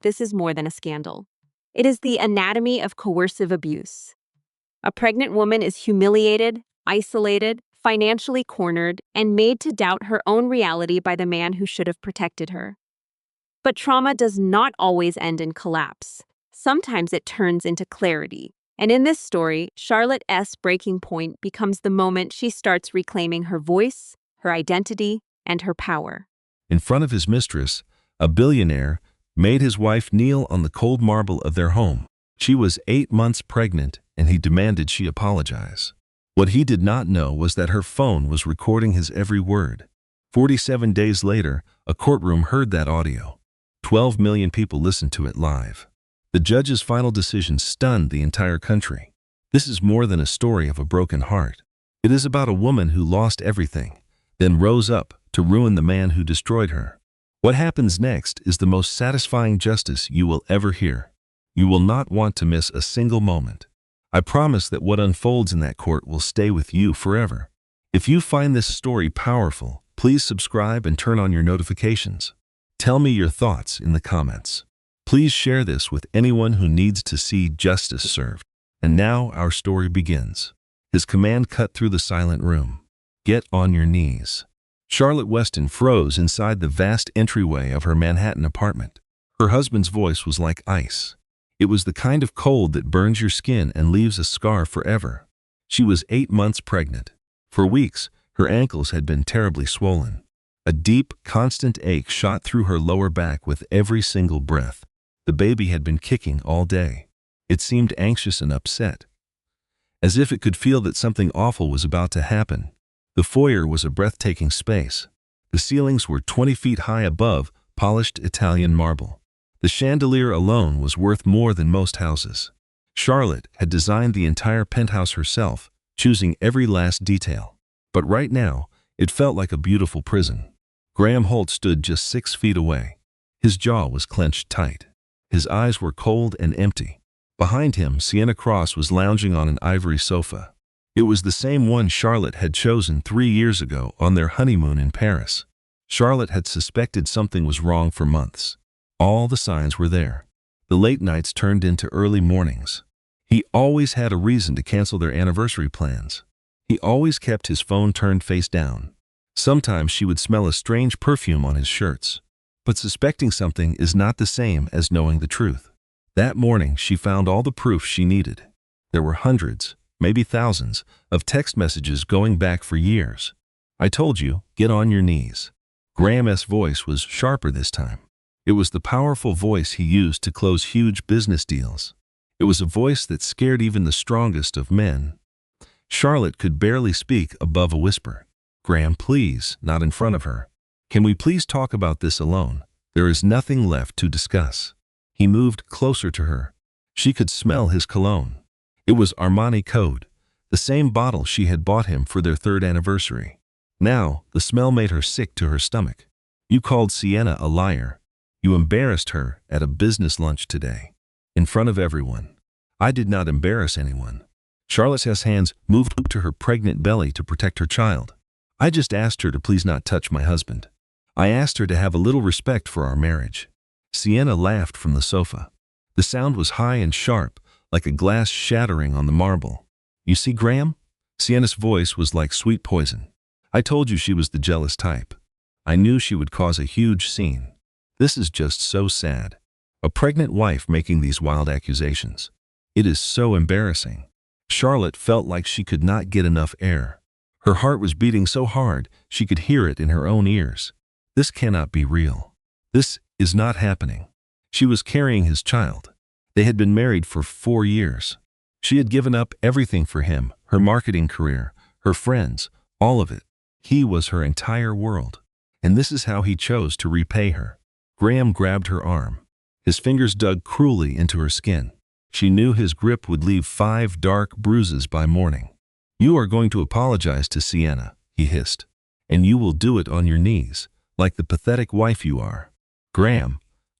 this is more than a scandal. It is the anatomy of coercive abuse. A pregnant woman is humiliated, isolated, financially cornered, and made to doubt her own reality by the man who should have protected her. But trauma does not always end in collapse. Sometimes it turns into clarity. And in this story, Charlotte's breaking point becomes the moment she starts reclaiming her voice, her identity, and her power. In front of his mistress, a billionaire made his wife kneel on the cold marble of their home. She was 8 months pregnant, and he demanded she apologize. What he did not know was that her phone was recording his every word. 47 days later, a courtroom heard that audio. 12 million people listened to it live. The judge's final decision stunned the entire country. This is more than a story of a broken heart. It is about a woman who lost everything, then rose up to ruin the man who destroyed her. What happens next is the most satisfying justice you will ever hear. You will not want to miss a single moment. I promise that what unfolds in that court will stay with you forever. If you find this story powerful, please subscribe and turn on your notifications. Tell me your thoughts in the comments. Please share this with anyone who needs to see justice served. And now our story begins. His command cut through the silent room. Get on your knees. Charlotte Weston froze inside the vast entryway of her Manhattan apartment. Her husband's voice was like ice. It was the kind of cold that burns your skin and leaves a scar forever. She was 8 months pregnant. For weeks, her ankles had been terribly swollen. A deep, constant ache shot through her lower back with every single breath. The baby had been kicking all day. It seemed anxious and upset, as if it could feel that something awful was about to happen. The foyer was a breathtaking space. The ceilings were 20 feet high above polished Italian marble. The chandelier alone was worth more than most houses. Charlotte had designed the entire penthouse herself, choosing every last detail. But right now, it felt like a beautiful prison. Graham Holt stood just 6 feet away. His jaw was clenched tight. His eyes were cold and empty. Behind him, Sienna Cross was lounging on an ivory sofa. It was the same one Charlotte had chosen 3 years ago on their honeymoon in Paris. Charlotte had suspected something was wrong for months. All the signs were there. The late nights turned into early mornings. He always had a reason to cancel their anniversary plans. He always kept his phone turned face down. Sometimes she would smell a strange perfume on his shirts. But suspecting something is not the same as knowing the truth. That morning, she found all the proof she needed. There were hundreds, maybe thousands, of text messages going back for years. "I told you, get on your knees." Graham's voice was sharper this time. It was the powerful voice he used to close huge business deals. It was a voice that scared even the strongest of men. Charlotte could barely speak above a whisper. "Graham, please," not in front of her. "Can we please talk about this alone? There is nothing left to discuss." He moved closer to her. She could smell his cologne. It was Armani Code, the same bottle she had bought him for their 3rd anniversary. Now, the smell made her sick to her stomach. "You called Sienna a liar. You embarrassed her at a business lunch today, in front of everyone." "I did not embarrass anyone." Charlotte's hands moved to her pregnant belly to protect her child. "I just asked her to please not touch my husband. I asked her to have a little respect for our marriage." Sienna laughed from the sofa. The sound was high and sharp, like a glass shattering on the marble. "You see, Graham?" Sienna's voice was like sweet poison. "I told you she was the jealous type. I knew she would cause a huge scene. This is just so sad. A pregnant wife making these wild accusations. It is so embarrassing." Charlotte felt like she could not get enough air. Her heart was beating so hard she could hear it in her own ears. This cannot be real. This is not happening. She was carrying his child. They had been married for 4 years. She had given up everything for him, her marketing career, her friends, all of it. He was her entire world. And this is how he chose to repay her. Graham grabbed her arm. His fingers dug cruelly into her skin. She knew his grip would leave 5 dark bruises by morning. "You are going to apologize to Sienna," he hissed. "And you will do it on your knees, like the pathetic wife you are." "Graham,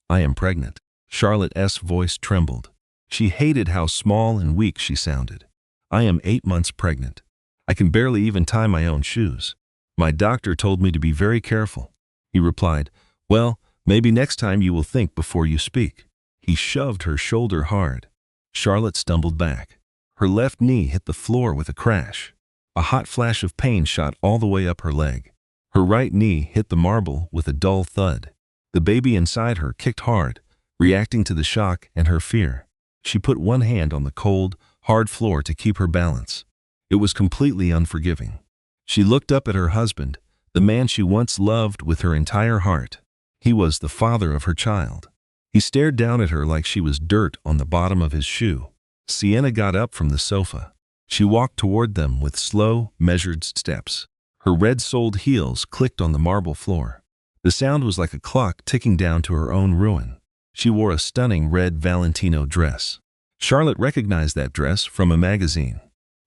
I am pregnant." Charlotte's voice trembled. She hated how small and weak she sounded. "I am 8 months pregnant. I can barely even tie my own shoes. My doctor told me to be very careful." He replied, "Well, maybe next time you will think before you speak." He shoved her shoulder hard. Charlotte stumbled back. Her left knee hit the floor with a crash. A hot flash of pain shot all the way up her leg. Her right knee hit the marble with a dull thud. The baby inside her kicked hard, reacting to the shock and her fear. She put one hand on the cold, hard floor to keep her balance. It was completely unforgiving. She looked up at her husband, the man she once loved with her entire heart. He was the father of her child. He stared down at her like she was dirt on the bottom of his shoe. Sienna got up from the sofa. She walked toward them with slow, measured steps. Her red-soled heels clicked on the marble floor. The sound was like a clock ticking down to her own ruin. She wore a stunning red Valentino dress. Charlotte recognized that dress from a magazine.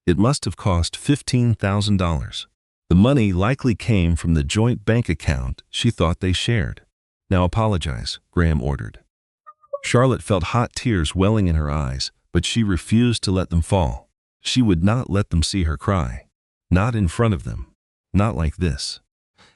It must have cost $15,000. The money likely came from the joint bank account she thought they shared. "Now apologize," Graham ordered. Charlotte felt hot tears welling in her eyes, but she refused to let them fall. She would not let them see her cry. Not in front of them. Not like this.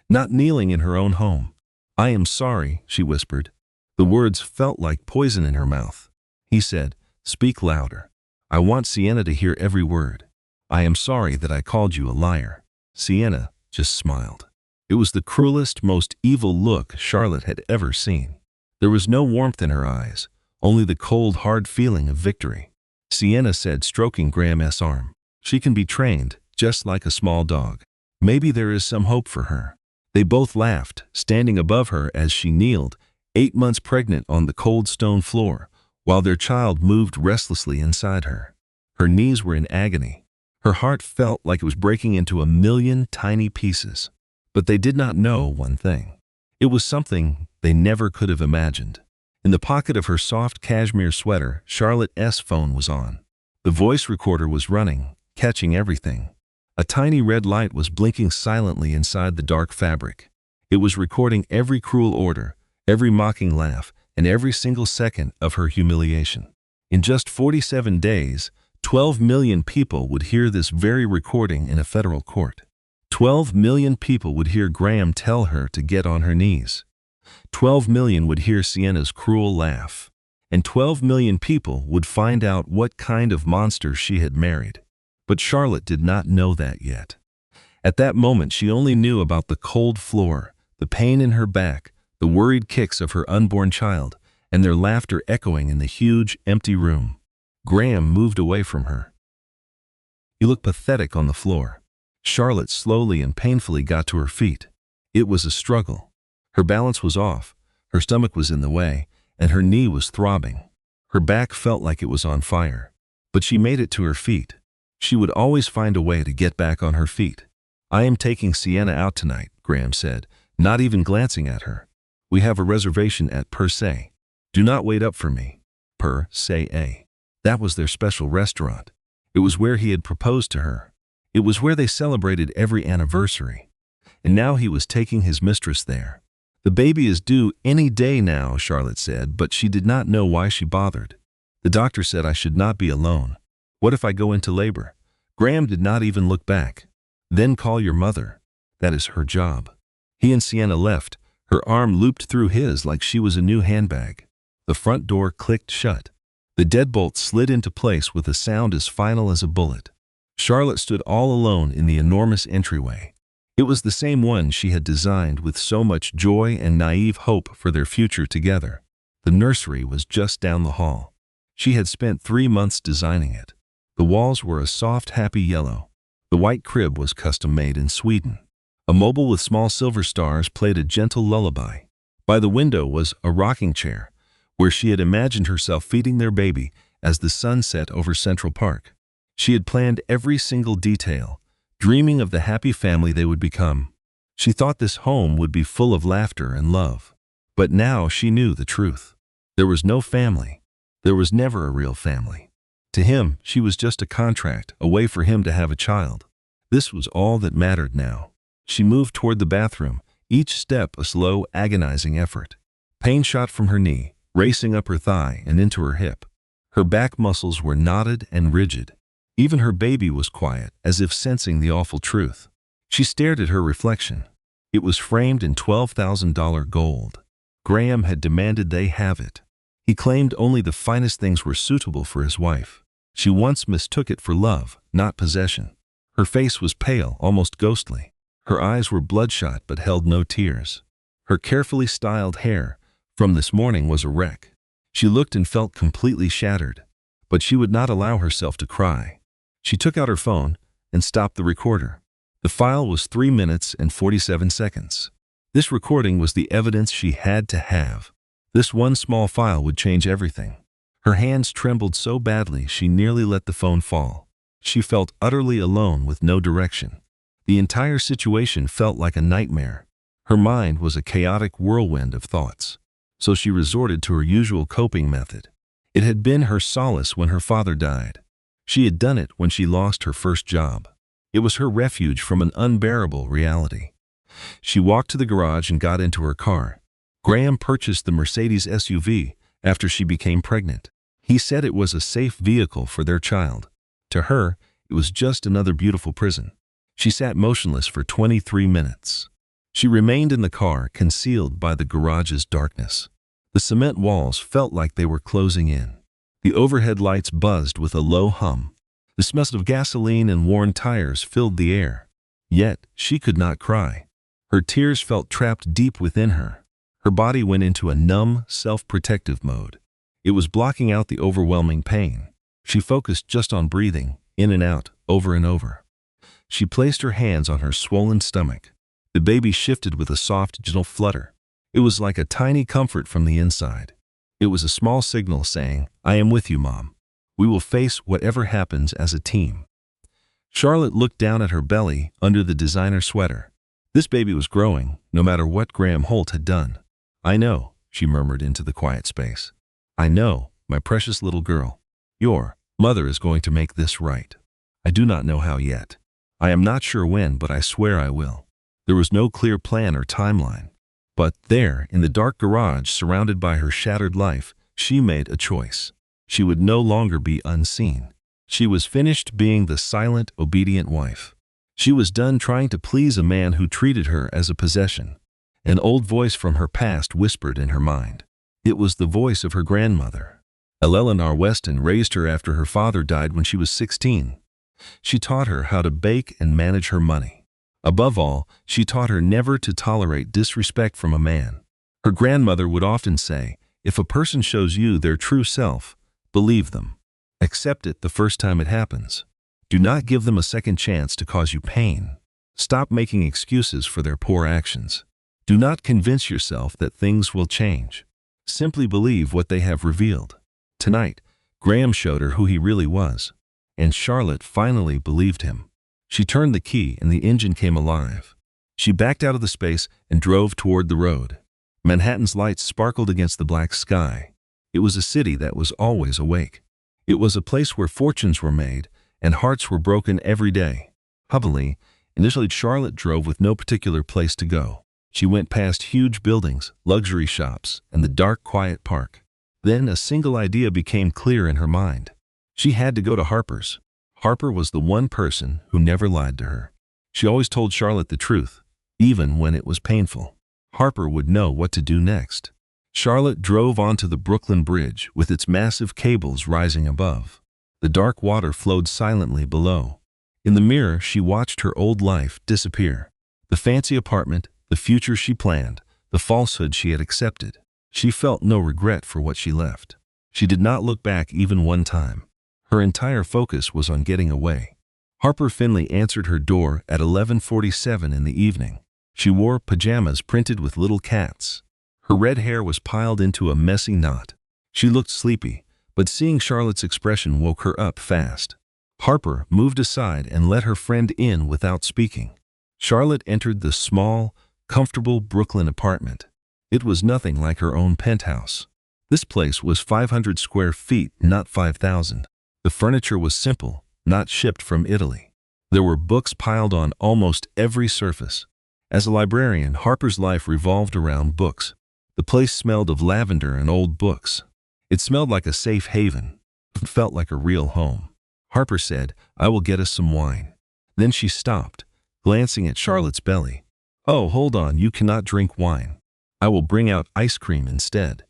Not kneeling in her own home. "I am sorry," she whispered. The words felt like poison in her mouth. He said, "Speak louder. I want Sienna to hear every word. I am sorry that I called you a liar." Sienna just smiled. It was the cruelest, most evil look Charlotte had ever seen. There was no warmth in her eyes, only the cold, hard feeling of victory. Sienna said, stroking Graham's arm, "She can be trained, just like a small dog. Maybe there is some hope for her." They both laughed, standing above her as she kneeled, 8 months pregnant on the cold stone floor, while their child moved restlessly inside her. Her knees were in agony. Her heart felt like it was breaking into a million tiny pieces. But they did not know one thing. It was something they never could have imagined. In the pocket of her soft cashmere sweater, Charlotte's phone was on. The voice recorder was running, catching everything. A tiny red light was blinking silently inside the dark fabric. It was recording every cruel order, every mocking laugh, and every single second of her humiliation. In just 47 days, 12 million people would hear this very recording in a federal court. 12 million people would hear Graham tell her to get on her knees. 12 million would hear Sienna's cruel laugh. And 12 million people would find out what kind of monster she had married. But Charlotte did not know that yet. At that moment, she only knew about the cold floor, the pain in her back, the worried kicks of her unborn child, and their laughter echoing in the huge, empty room. Graham moved away from her. He looked pathetic on the floor. Charlotte slowly and painfully got to her feet. It was a struggle. Her balance was off, her stomach was in the way, and her knee was throbbing. Her back felt like it was on fire. But she made it to her feet. She would always find a way to get back on her feet. "I am taking Sienna out tonight," Graham said, not even glancing at her. "We have a reservation at Per Se. Do not wait up for me." Per Se. That was their special restaurant. It was where he had proposed to her. It was where they celebrated every anniversary. And now he was taking his mistress there. "The baby is due any day now," Charlotte said, but she did not know why she bothered. "The doctor said I should not be alone. What if I go into labor?" Graham did not even look back. "Then call your mother. That is her job." He and Sienna left, her arm looped through his like she was a new handbag. The front door clicked shut. The deadbolt slid into place with a sound as final as a bullet. Charlotte stood all alone in the enormous entryway. It was the same one she had designed with so much joy and naive hope for their future together. The nursery was just down the hall. She had spent 3 months designing it. The walls were a soft, happy yellow. The white crib was custom-made in Sweden. A mobile with small silver stars played a gentle lullaby. By the window was a rocking chair, where she had imagined herself feeding their baby as the sun set over Central Park. She had planned every single detail, dreaming of the happy family they would become. She thought this home would be full of laughter and love. But now she knew the truth. There was no family. There was never a real family. To him, she was just a contract, a way for him to have a child. This was all that mattered now. She moved toward the bathroom, each step a slow, agonizing effort. Pain shot from her knee, racing up her thigh and into her hip. Her back muscles were knotted and rigid. Even her baby was quiet, as if sensing the awful truth. She stared at her reflection. It was framed in $12,000 gold. Graham had demanded they have it. He claimed only the finest things were suitable for his wife. She once mistook it for love, not possession. Her face was pale, almost ghostly. Her eyes were bloodshot but held no tears. Her carefully styled hair from this morning was a wreck. She looked and felt completely shattered, but she would not allow herself to cry. She took out her phone and stopped the recorder. The file was 3 minutes and 47 seconds. This recording was the evidence she had to have. This one small file would change everything. Her hands trembled so badly she nearly let the phone fall. She felt utterly alone with no direction. The entire situation felt like a nightmare. Her mind was a chaotic whirlwind of thoughts. So she resorted to her usual coping method. It had been her solace when her father died. She had done it when she lost her first job. It was her refuge from an unbearable reality. She walked to the garage and got into her car. Graham purchased the Mercedes SUV after she became pregnant. He said it was a safe vehicle for their child. To her, it was just another beautiful prison. She sat motionless for 23 minutes. She remained in the car, concealed by the garage's darkness. The cement walls felt like they were closing in. The overhead lights buzzed with a low hum. The smell of gasoline and worn tires filled the air. Yet, she could not cry. Her tears felt trapped deep within her. Her body went into a numb, self-protective mode. It was blocking out the overwhelming pain. She focused just on breathing, in and out, over and over. She placed her hands on her swollen stomach. The baby shifted with a soft, gentle flutter. It was like a tiny comfort from the inside. It was a small signal saying, "I am with you, Mom. We will face whatever happens as a team." Charlotte looked down at her belly under the designer sweater. This baby was growing, no matter what Graham Holt had done. "I know," she murmured into the quiet space. "I know, my precious little girl. Your mother is going to make this right. I do not know how yet. I am not sure when, but I swear I will." There was no clear plan or timeline. But there, in the dark garage, surrounded by her shattered life, she made a choice. She would no longer be unseen. She was finished being the silent, obedient wife. She was done trying to please a man who treated her as a possession. An old voice from her past whispered in her mind. It was the voice of her grandmother. Eleanor Weston raised her after her father died when she was 16. She taught her how to bake and manage her money. Above all, she taught her never to tolerate disrespect from a man. Her grandmother would often say, "If a person shows you their true self, believe them. Accept it the first time it happens. Do not give them a second chance to cause you pain. Stop making excuses for their poor actions. Do not convince yourself that things will change. Simply believe what they have revealed." Tonight, Graham showed her who he really was, and Charlotte finally believed him. She turned the key and the engine came alive. She backed out of the space and drove toward the road. Manhattan's lights sparkled against the black sky. It was a city that was always awake. It was a place where fortunes were made and hearts were broken every day. Hubbily, initially Charlotte drove with no particular place to go. She went past huge buildings, luxury shops, and the dark, quiet park. Then a single idea became clear in her mind. She had to go to Harper's. Harper was the one person who never lied to her. She always told Charlotte the truth, even when it was painful. Harper would know what to do next. Charlotte drove onto the Brooklyn Bridge with its massive cables rising above. The dark water flowed silently below. In the mirror, she watched her old life disappear. The fancy apartment, the future she planned, the falsehood she had accepted. She felt no regret for what she left. She did not look back even one time. Her entire focus was on getting away. Harper Finley answered her door at 11:47 in the evening. She wore pajamas printed with little cats. Her red hair was piled into a messy knot. She looked sleepy, but seeing Charlotte's expression woke her up fast. Harper moved aside and let her friend in without speaking. Charlotte entered the small, comfortable Brooklyn apartment. It was nothing like her own penthouse. This place was 500 square feet, not 5,000. The furniture was simple, not shipped from Italy. There were books piled on almost every surface. As a librarian, Harper's life revolved around books. The place smelled of lavender and old books. It smelled like a safe haven. It felt like a real home. Harper said, "I will get us some wine." Then she stopped, glancing at Charlotte's belly. "Oh, hold on, you cannot drink wine. I will bring out ice cream instead."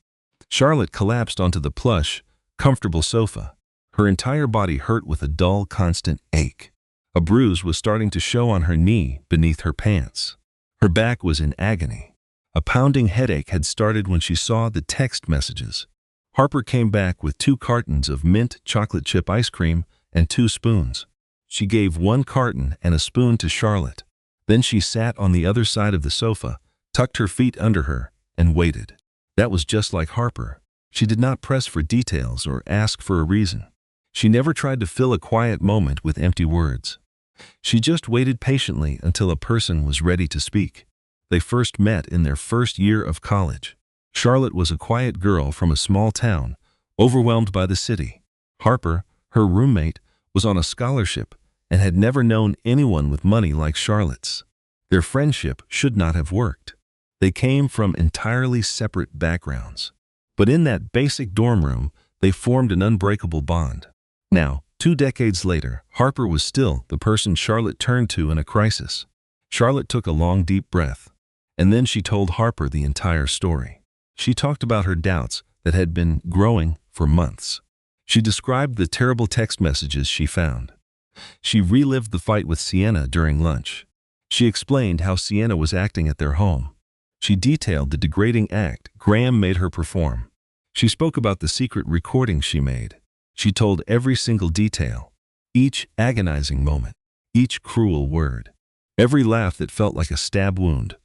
Charlotte collapsed onto the plush, comfortable sofa. Her entire body hurt with a dull, constant ache. A bruise was starting to show on her knee beneath her pants. Her back was in agony. A pounding headache had started when she saw the text messages. Harper came back with 2 cartons of mint chocolate chip ice cream and 2 spoons. She gave 1 carton and a spoon to Charlotte. Then she sat on the other side of the sofa, tucked her feet under her, and waited. That was just like Harper. She did not press for details or ask for a reason. She never tried to fill a quiet moment with empty words. She just waited patiently until a person was ready to speak. They first met in their first year of college. Charlotte was a quiet girl from a small town, overwhelmed by the city. Harper, her roommate, was on a scholarship and had never known anyone with money like Charlotte's. Their friendship should not have worked. They came from entirely separate backgrounds. But in that basic dorm room, they formed an unbreakable bond. Now, 2 decades later, Harper was still the person Charlotte turned to in a crisis. Charlotte took a long, deep breath, and then she told Harper the entire story. She talked about her doubts that had been growing for months. She described the terrible text messages she found. She relived the fight with Sienna during lunch. She explained how Sienna was acting at their home. She detailed the degrading act Graham made her perform. She spoke about the secret recordings she made. She told every single detail, each agonizing moment, each cruel word, every laugh that felt like a stab wound.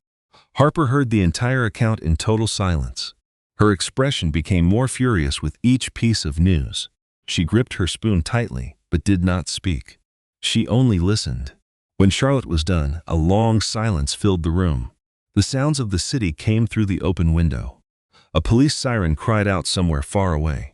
Harper heard the entire account in total silence. Her expression became more furious with each piece of news. She gripped her spoon tightly, but did not speak. She only listened. When Charlotte was done, a long silence filled the room. The sounds of the city came through the open window. A police siren cried out somewhere far away.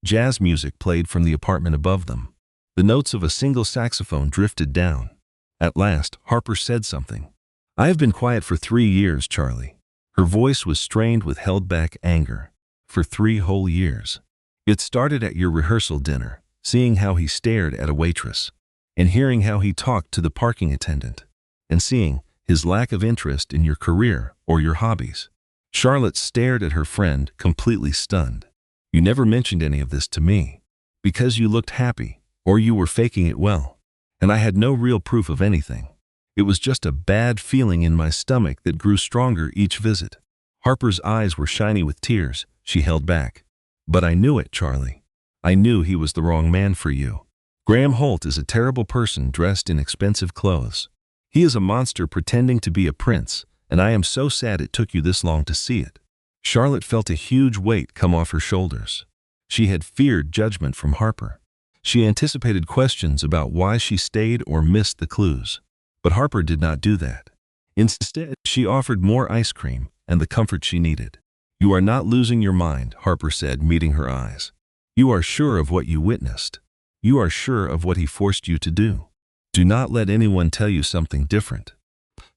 Jazz music played from the apartment above them. The notes of a single saxophone drifted down. At last, Harper said something. "I have been quiet for 3 years, Charlie." Her voice was strained with held-back anger. "For 3 whole years. It started at your rehearsal dinner, seeing how he stared at a waitress, and hearing how he talked to the parking attendant, and seeing his lack of interest in your career or your hobbies." Charlotte stared at her friend, completely stunned. "You never mentioned any of this to me, because you looked happy, or you were faking it well, and I had no real proof of anything. It was just a bad feeling in my stomach that grew stronger each visit." Harper's eyes were shiny with tears. She held back. "But I knew it, Charlie. I knew he was the wrong man for you. Graham Holt is a terrible person dressed in expensive clothes. He is a monster pretending to be a prince, and I am so sad it took you this long to see it." Charlotte felt a huge weight come off her shoulders. She had feared judgment from Harper. She anticipated questions about why she stayed or missed the clues. But Harper did not do that. Instead, she offered more ice cream and the comfort she needed. "You are not losing your mind," Harper said, meeting her eyes. "You are sure of what you witnessed. You are sure of what he forced you to do. Do not let anyone tell you something different."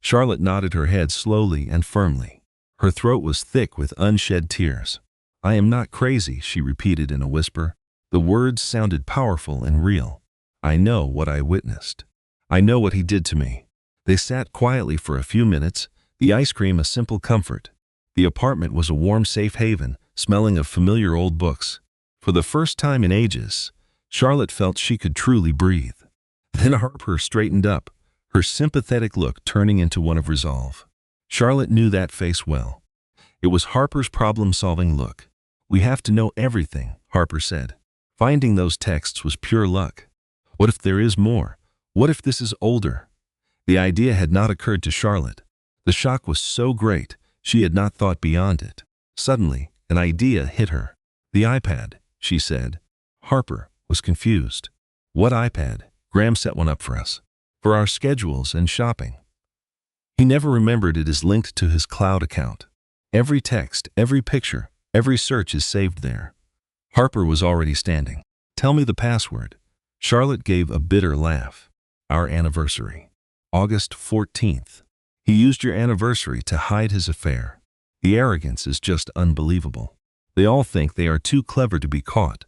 Charlotte nodded her head slowly and firmly. Her throat was thick with unshed tears. "I am not crazy," she repeated in a whisper. The words sounded powerful and real. "I know what I witnessed. I know what he did to me." They sat quietly for a few minutes, the ice cream a simple comfort. The apartment was a warm, safe haven, smelling of familiar old books. For the first time in ages, Charlotte felt she could truly breathe. Then Harper straightened up, her sympathetic look turning into one of resolve. Charlotte knew that face well. It was Harper's problem-solving look. "We have to know everything," Harper said. "Finding those texts was pure luck. What if there is more? What if this is older?" The idea had not occurred to Charlotte. The shock was so great, she had not thought beyond it. Suddenly, an idea hit her. "The iPad," she said. Harper was confused. "What iPad?" "Graham set one up for us. For our schedules and shopping. He never remembered it is linked to his cloud account. Every text, every picture, every search is saved there." Harper was already standing. "Tell me the password." Charlotte gave a bitter laugh. "Our anniversary. August 14th. He used your anniversary to hide his affair. The arrogance is just unbelievable. They all think they are too clever to be caught."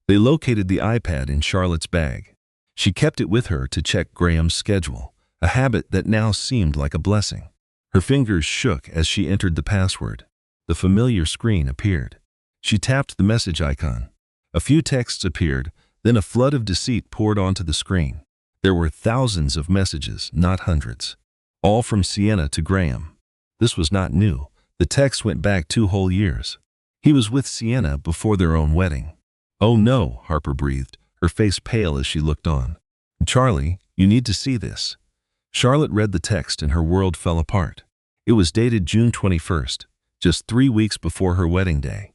They located the iPad in Charlotte's bag. She kept it with her to check Graham's schedule, a habit that now seemed like a blessing. Her fingers shook as she entered the password. The familiar screen appeared. She tapped the message icon. A few texts appeared, then a flood of deceit poured onto the screen. There were thousands of messages, not hundreds. All from Sienna to Graham. This was not new. The text went back 2 whole years. He was with Sienna before their own wedding. "Oh no," Harper breathed, her face pale as she looked on. "Charlie, you need to see this." Charlotte read the text and her world fell apart. It was dated June 21st, just 3 weeks before her wedding day.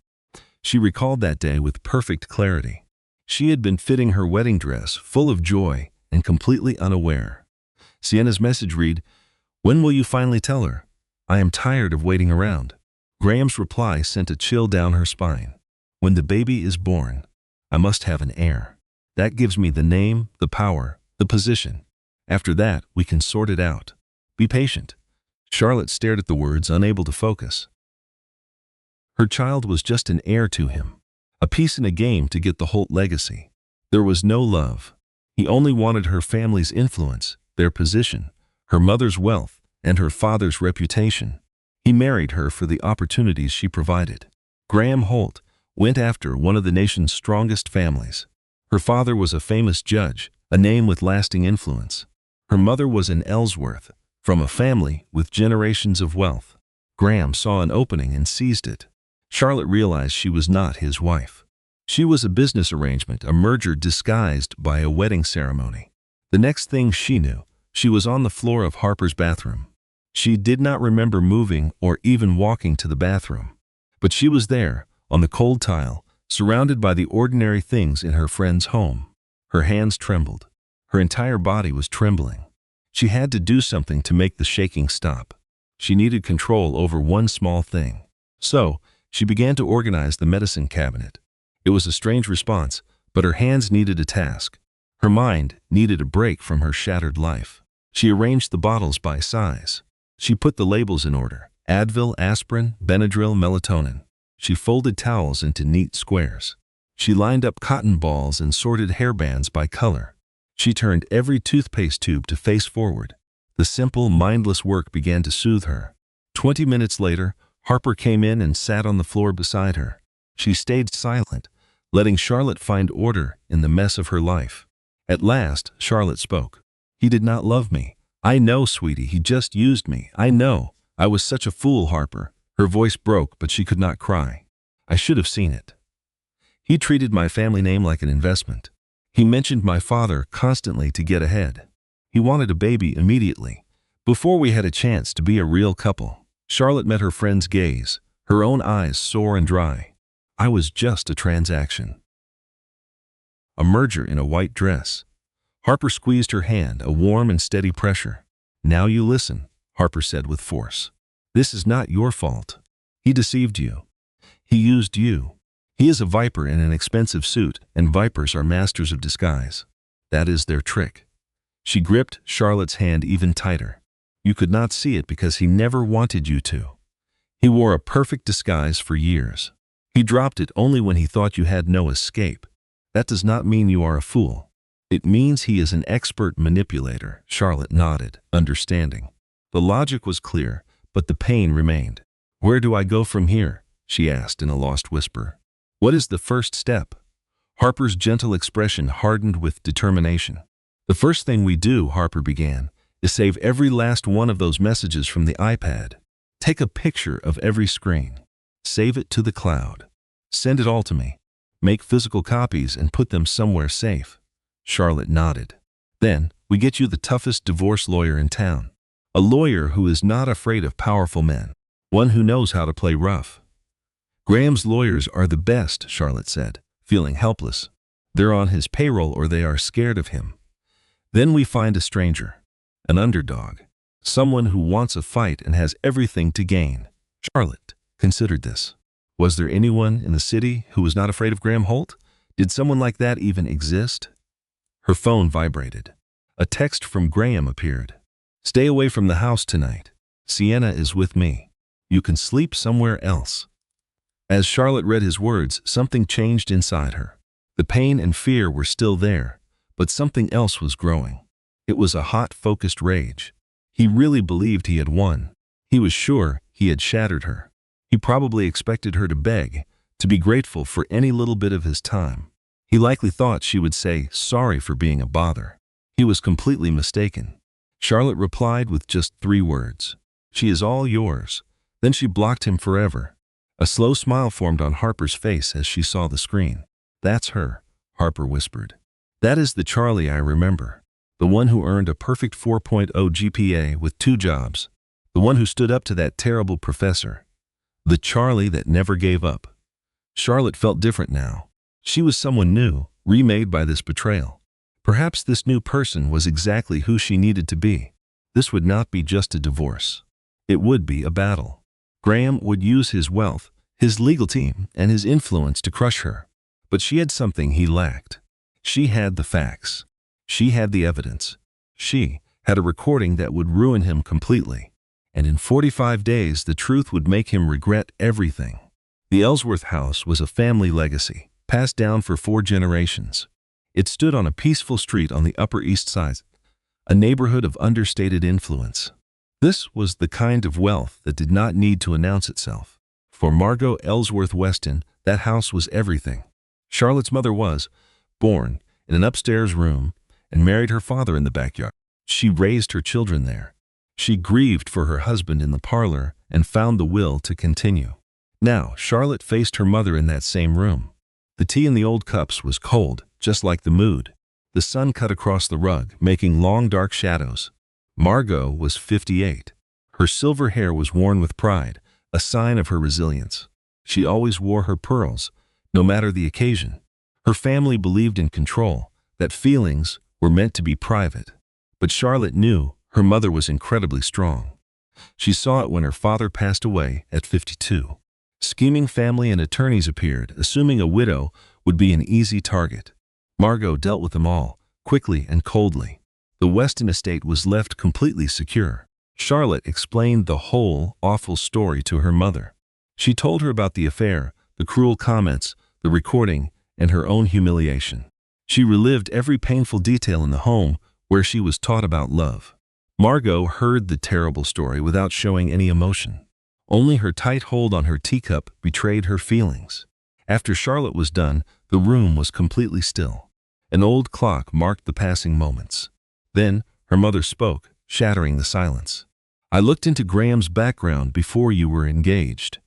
She recalled that day with perfect clarity. She had been fitting her wedding dress, full of joy and completely unaware. Sienna's message read, "When will you finally tell her? I am tired of waiting around." Graham's reply sent a chill down her spine. "When the baby is born, I must have an heir. That gives me the name, the power, the position. After that, we can sort it out. Be patient." Charlotte stared at the words, unable to focus. Her child was just an heir to him, a piece in a game to get the Holt legacy. There was no love. He only wanted her family's influence, their position, her mother's wealth, and her father's reputation. He married her for the opportunities she provided. Graham Holt went after one of the nation's strongest families. Her father was a famous judge, a name with lasting influence. Her mother was an Ellsworth, from a family with generations of wealth. Graham saw an opening and seized it. Charlotte realized she was not his wife. She was a business arrangement, a merger disguised by a wedding ceremony. The next thing she knew, she was on the floor of Harper's bathroom. She did not remember moving or even walking to the bathroom. But she was there, on the cold tile, surrounded by the ordinary things in her friend's home. Her hands trembled. Her entire body was trembling. She had to do something to make the shaking stop. She needed control over one small thing. So, she began to organize the medicine cabinet. It was a strange response, but her hands needed a task. Her mind needed a break from her shattered life. She arranged the bottles by size. She put the labels in order: Advil, aspirin, Benadryl, melatonin. She folded towels into neat squares. She lined up cotton balls and sorted hairbands by color. She turned every toothpaste tube to face forward. The simple, mindless work began to soothe her. 20 minutes later, Harper came in and sat on the floor beside her. She stayed silent, letting Charlotte find order in the mess of her life. At last, Charlotte spoke. "He did not love me. I know, sweetie, he just used me. I know. I was such a fool, Harper." Her voice broke, but she could not cry. "I should have seen it. He treated my family name like an investment. He mentioned my father constantly to get ahead. He wanted a baby immediately, before we had a chance to be a real couple." Charlotte met her friend's gaze, her own eyes sore and dry. "I was just a transaction. A merger in a white dress." Harper squeezed her hand, a warm and steady pressure. "Now you listen," Harper said with force. "This is not your fault. He deceived you. He used you. He is a viper in an expensive suit, and vipers are masters of disguise. That is their trick." She gripped Charlotte's hand even tighter. "You could not see it because he never wanted you to. He wore a perfect disguise for years. He dropped it only when he thought you had no escape. That does not mean you are a fool. It means he is an expert manipulator." Charlotte nodded, understanding. The logic was clear, but the pain remained. "Where do I go from here?" she asked in a lost whisper. "What is the first step?" Harper's gentle expression hardened with determination. "The first thing we do," Harper began, "is save every last one of those messages from the iPad. Take a picture of every screen. Save it to the cloud. Send it all to me. Make physical copies and put them somewhere safe." Charlotte nodded. "Then, we get you the toughest divorce lawyer in town. A lawyer who is not afraid of powerful men. One who knows how to play rough." "Graham's lawyers are the best," Charlotte said, feeling helpless. "They're on his payroll or they are scared of him. Then we find a stranger, an underdog, someone who wants a fight and has everything to gain." Charlotte considered this. Was there anyone in the city who was not afraid of Graham Holt? Did someone like that even exist? Her phone vibrated. A text from Graham appeared. "Stay away from the house tonight. Sienna is with me. You can sleep somewhere else." As Charlotte read his words, something changed inside her. The pain and fear were still there, but something else was growing. It was a hot, focused rage. He really believed he had won. He was sure he had shattered her. He probably expected her to beg, to be grateful for any little bit of his time. He likely thought she would say sorry for being a bother. He was completely mistaken. Charlotte replied with just 3 words. "She is all yours." Then she blocked him forever. A slow smile formed on Harper's face as she saw the screen. "That's her," Harper whispered. "That is the Charlie I remember. The one who earned a perfect 4.0 GPA with 2 jobs. The one who stood up to that terrible professor. The Charlie that never gave up." Charlotte felt different now. She was someone new, remade by this betrayal. Perhaps this new person was exactly who she needed to be. This would not be just a divorce. It would be a battle. Graham would use his wealth, his legal team, and his influence to crush her. But she had something he lacked. She had the facts. She had the evidence. She had a recording that would ruin him completely. And in 45 days, the truth would make him regret everything. The Ellsworth house was a family legacy, passed down for 4 generations. It stood on a peaceful street on the Upper East Side, a neighborhood of understated influence. This was the kind of wealth that did not need to announce itself. For Margot Ellsworth Weston, that house was everything. Charlotte's mother was born in an upstairs room and married her father in the backyard. She raised her children there. She grieved for her husband in the parlor and found the will to continue. Now, Charlotte faced her mother in that same room. The tea in the old cups was cold, just like the mood. The sun cut across the rug, making long dark shadows. Margot was 58. Her silver hair was worn with pride, a sign of her resilience. She always wore her pearls, no matter the occasion. Her family believed in control, that feelings were meant to be private. But Charlotte knew her mother was incredibly strong. She saw it when her father passed away at 52. Scheming family and attorneys appeared, assuming a widow would be an easy target. Margot dealt with them all, quickly and coldly. The Weston estate was left completely secure. Charlotte explained the whole awful story to her mother. She told her about the affair, the cruel comments, the recording, and her own humiliation. She relived every painful detail in the home where she was taught about love. Margot heard the terrible story without showing any emotion. Only her tight hold on her teacup betrayed her feelings. After Charlotte was done, the room was completely still. An old clock marked the passing moments. Then her mother spoke, shattering the silence. "I looked into Graham's background before you were engaged."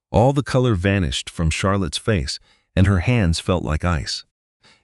All the color vanished from Charlotte's face, and her hands felt like ice.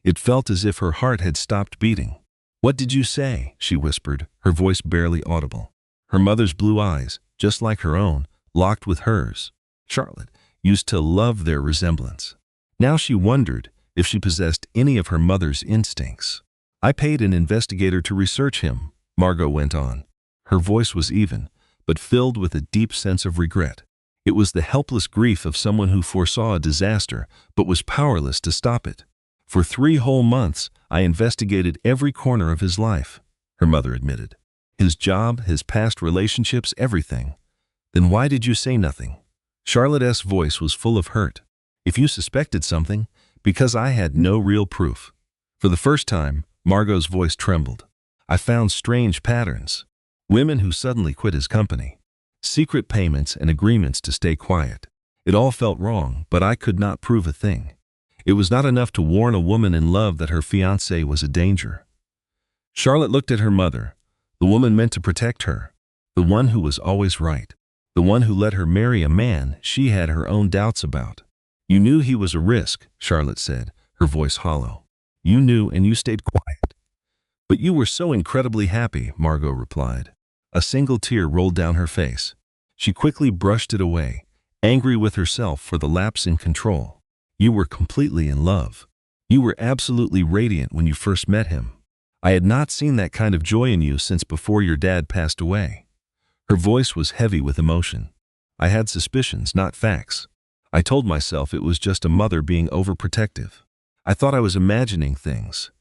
It felt as if her heart had stopped beating. "What did you say?" she whispered, her voice barely audible. Her mother's blue eyes, just like her own, locked with hers. Charlotte used to love their resemblance. Now she wondered if she possessed any of her mother's instincts. "I paid an investigator to research him," Margot went on. Her voice was even, but filled with a deep sense of regret. It was the helpless grief of someone who foresaw a disaster but was powerless to stop it. "For 3 whole months, I investigated every corner of his life," her mother admitted. "His job, his past relationships, everything." "Then why did you say nothing?" Charlotte's voice was full of hurt. "If you suspected something, because I had no real proof." For the first time, Margot's voice trembled. "I found strange patterns. Women who suddenly quit his company. Secret payments and agreements to stay quiet. It all felt wrong, but I could not prove a thing. It was not enough to warn a woman in love that her fiancé was a danger." Charlotte looked at her mother, the woman meant to protect her, the one who was always right, the one who let her marry a man she had her own doubts about. "You knew he was a risk," Charlotte said, her voice hollow. "You knew and you stayed quiet." "But you were so incredibly happy," Margot replied. A single tear rolled down her face. She quickly brushed it away, angry with herself for the lapse in control. "You were completely in love. You were absolutely radiant when you first met him. I had not seen that kind of joy in you since before your dad passed away." Her voice was heavy with emotion. "I had suspicions, not facts. I told myself it was just a mother being overprotective. I thought I was imagining things."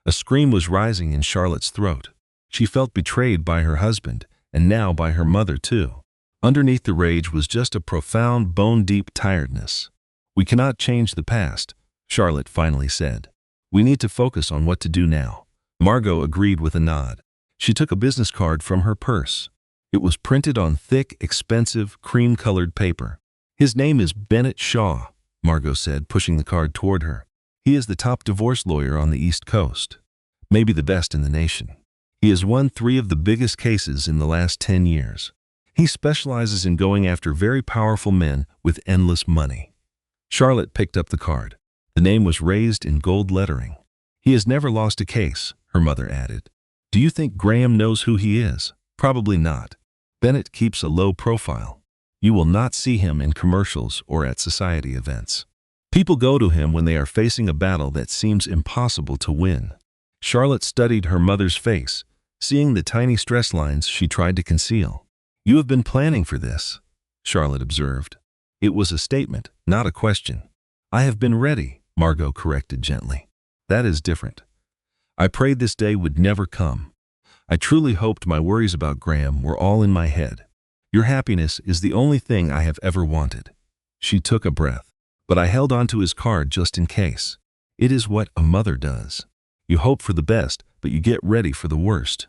A scream was rising in Charlotte's throat. She felt betrayed by her husband, and now by her mother too. Underneath the rage was just a profound, bone-deep tiredness. "We cannot change the past," Charlotte finally said. "We need to focus on what to do now." Margot agreed with a nod. She took a business card from her purse. It was printed on thick, expensive, cream-colored paper. "His name is Bennett Shaw," Margot said, pushing the card toward her. He is the top divorce lawyer on the East Coast, maybe the best in the nation. He has won 3 of the biggest cases in the last 10 years. He specializes in going after very powerful men with endless money. Charlotte picked up the card. The name was raised in gold lettering. He has never lost a case, her mother added. Do you think Graham knows who he is? Probably not. Bennett keeps a low profile. You will not see him in commercials or at society events. People go to him when they are facing a battle that seems impossible to win. Charlotte studied her mother's face, seeing the tiny stress lines she tried to conceal. You have been planning for this, Charlotte observed. It was a statement, not a question. I have been ready, Margot corrected gently. That is different. I prayed this day would never come. I truly hoped my worries about Graham were all in my head. Your happiness is the only thing I have ever wanted. She took a breath, but I held on to his card just in case. It is what a mother does. You hope for the best, but you get ready for the worst.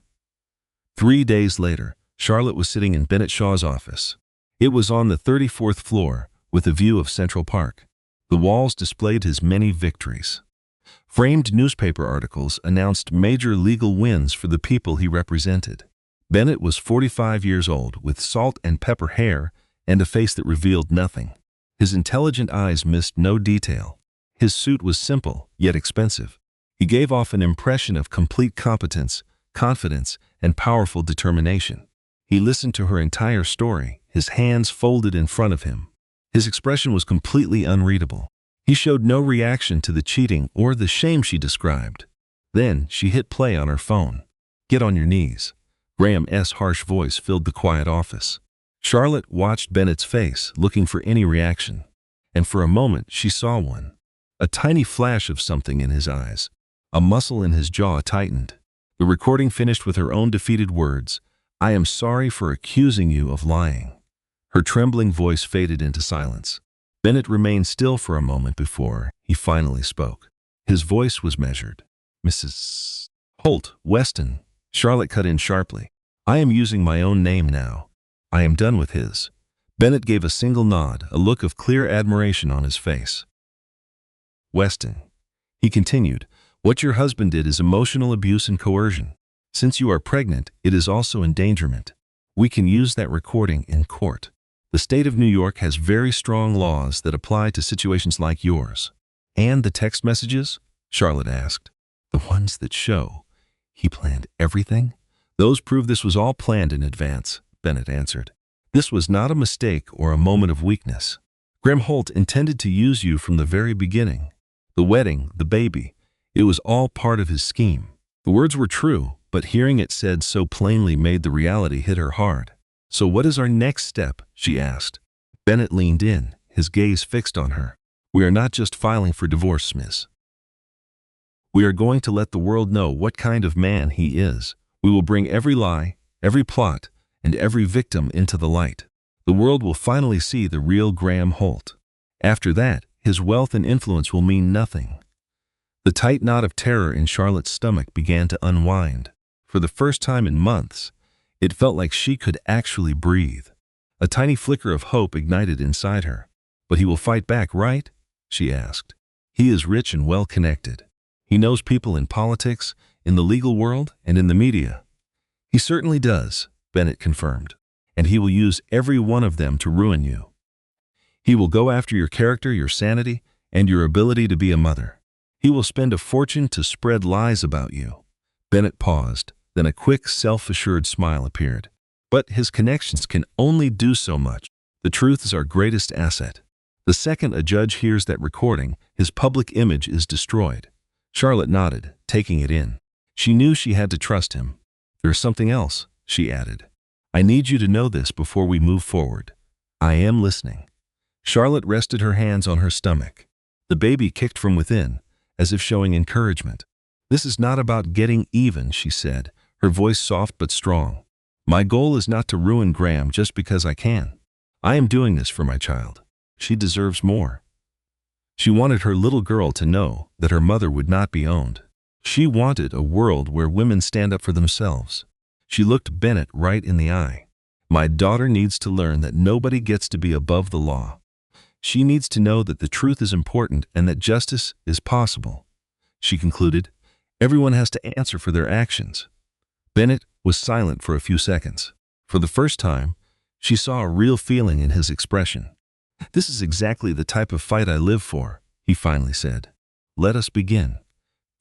3 days later, Charlotte was sitting in Bennett Shaw's office. It was on the 34th floor, with a view of Central Park. The walls displayed his many victories. Framed newspaper articles announced major legal wins for the people he represented. Bennett was 45 years old, with salt and pepper hair and a face that revealed nothing. His intelligent eyes missed no detail. His suit was simple, yet expensive. He gave off an impression of complete competence, confidence, and powerful determination. He listened to her entire story, his hands folded in front of him. His expression was completely unreadable. He showed no reaction to the cheating or the shame she described. Then she hit play on her phone. Get on your knees. Graham's harsh voice filled the quiet office. Charlotte watched Bennett's face, looking for any reaction. And for a moment she saw one. A tiny flash of something in his eyes. A muscle in his jaw tightened. The recording finished with her own defeated words, I am sorry for accusing you of lying. Her trembling voice faded into silence. Bennett remained still for a moment before he finally spoke. His voice was measured. Mrs. Holt, Weston. Charlotte cut in sharply. I am using my own name now. I am done with his. Bennett gave a single nod, a look of clear admiration on his face. Weston. He continued, what your husband did is emotional abuse and coercion. Since you are pregnant, it is also endangerment. We can use that recording in court. The state of New York has very strong laws that apply to situations like yours. And the text messages? Charlotte asked. The ones that show he planned everything? Those prove this was all planned in advance, Bennett answered. This was not a mistake or a moment of weakness. Graham Holt intended to use you from the very beginning. The wedding, the baby, it was all part of his scheme. The words were true, but hearing it said so plainly made the reality hit her hard. So what is our next step? She asked. Bennett leaned in, his gaze fixed on her. We are not just filing for divorce, miss. We are going to let the world know what kind of man he is. We will bring every lie, every plot, and every victim into the light. The world will finally see the real Graham Holt. After that, his wealth and influence will mean nothing. The tight knot of terror in Charlotte's stomach began to unwind. For the first time in months, it felt like she could actually breathe. A tiny flicker of hope ignited inside her. But he will fight back, right? She asked. He is rich and well-connected. He knows people in politics, in the legal world, and in the media. He certainly does, Bennett confirmed. And he will use every one of them to ruin you. He will go after your character, your sanity, and your ability to be a mother. He will spend a fortune to spread lies about you. Bennett paused, then a quick, self-assured smile appeared. But his connections can only do so much. The truth is our greatest asset. The second a judge hears that recording, his public image is destroyed. Charlotte nodded, taking it in. She knew she had to trust him. There's something else, she added. I need you to know this before we move forward. I am listening. Charlotte rested her hands on her stomach. The baby kicked from within, as if showing encouragement. This is not about getting even, she said, her voice soft but strong. My goal is not to ruin Graham just because I can. I am doing this for my child. She deserves more. She wanted her little girl to know that her mother would not be owned. She wanted a world where women stand up for themselves. She looked Bennett right in the eye. My daughter needs to learn that nobody gets to be above the law. She needs to know that the truth is important and that justice is possible. She concluded, everyone has to answer for their actions. Bennett was silent for a few seconds. For the first time, she saw a real feeling in his expression. This is exactly the type of fight I live for, he finally said. Let us begin.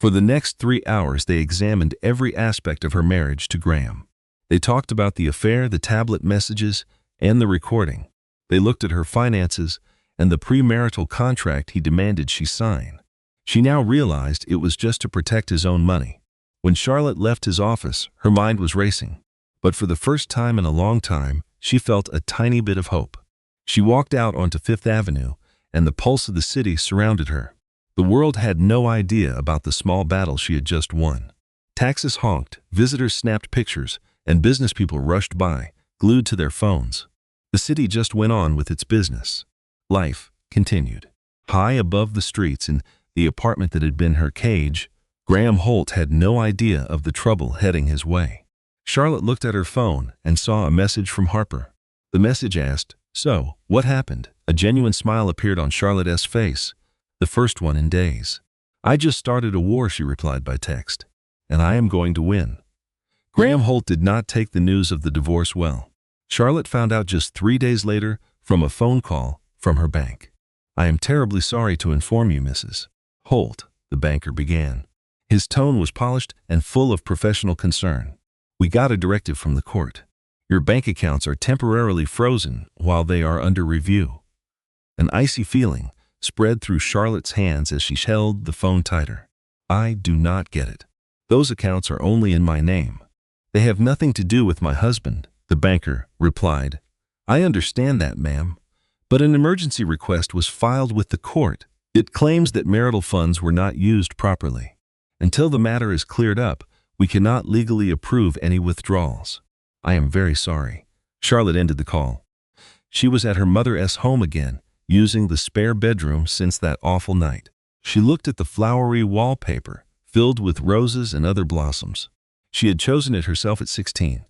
For the next 3 hours, they examined every aspect of her marriage to Graham. They talked about the affair, the tablet messages, and the recording. They looked at her finances and the premarital contract he demanded she sign. She now realized it was just to protect his own money. When Charlotte left his office, her mind was racing. But for the first time in a long time, she felt a tiny bit of hope. She walked out onto Fifth Avenue, and the pulse of the city surrounded her. The world had no idea about the small battle she had just won. Taxis honked, visitors snapped pictures, and business people rushed by, glued to their phones. The city just went on with its business. Life continued. High above the streets in the apartment that had been her cage, Graham Holt had no idea of the trouble heading his way. Charlotte looked at her phone and saw a message from Harper. The message asked, "So, what happened?" A genuine smile appeared on Charlotte's face, the first one in days. "I just started a war," she replied by text, "and I am going to win." Graham Holt did not take the news of the divorce well. Charlotte found out just 3 days later from a phone call from her bank. "I am terribly sorry to inform you, Mrs. Holt," the banker began. His tone was polished and full of professional concern. "We got a directive from the court. Your bank accounts are temporarily frozen while they are under review." An icy feeling spread through Charlotte's hands as she held the phone tighter. "I do not get it. Those accounts are only in my name. They have nothing to do with my husband," the banker replied. "I understand that, ma'am, but an emergency request was filed with the court. It claims that marital funds were not used properly. Until the matter is cleared up, we cannot legally approve any withdrawals. I am very sorry." Charlotte ended the call. She was at her mother's home again, using the spare bedroom since that awful night. She looked at the flowery wallpaper, filled with roses and other blossoms. She had chosen it herself at 16,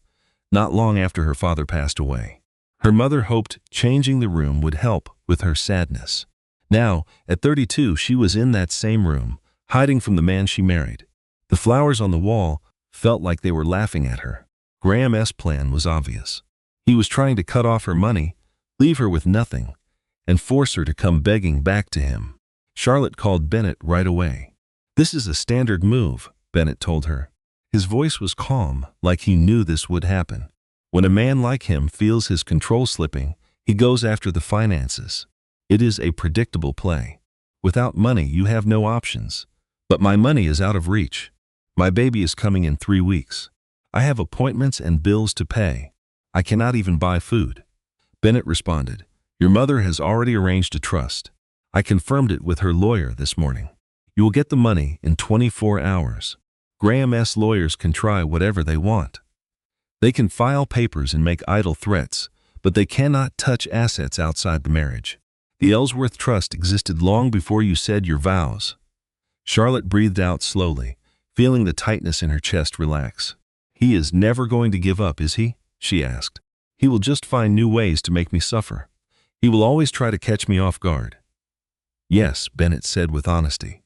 not long after her father passed away. Her mother hoped changing the room would help with her sadness. Now, at 32, she was in that same room, hiding from the man she married. The flowers on the wall felt like they were laughing at her. Graham's plan was obvious. He was trying to cut off her money, leave her with nothing, and force her to come begging back to him. Charlotte called Bennett right away. "This is a standard move," Bennett told her. His voice was calm, like he knew this would happen. "When a man like him feels his control slipping, he goes after the finances. It is a predictable play. Without money, you have no options. But my money is out of reach. My baby is coming in 3 weeks. I have appointments and bills to pay. I cannot even buy food." Bennett responded, "Your mother has already arranged a trust. I confirmed it with her lawyer this morning. You will get the money in 24 hours. Graham's lawyers can try whatever they want. They can file papers and make idle threats, but they cannot touch assets outside the marriage. The Ellsworth Trust existed long before you said your vows." Charlotte breathed out slowly, feeling the tightness in her chest relax. "He is never going to give up, is he?" she asked. "He will just find new ways to make me suffer. He will always try to catch me off guard." "Yes," Bennett said with honesty.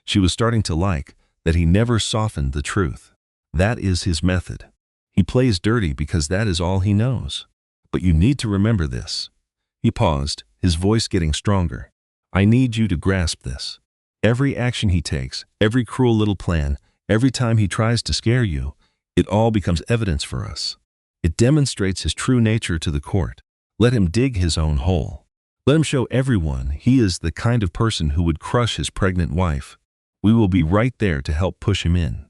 She was starting to like that he never softened the truth. That is his method. He plays dirty because that is all he knows. But you need to remember this. He paused, his voice getting stronger. "I need you to grasp this. Every action he takes, every cruel little plan, every time he tries to scare you, it all becomes evidence for us. It demonstrates his true nature to the court. Let him dig his own hole. Let him show everyone he is the kind of person who would crush his pregnant wife. We will be right there to help push him in."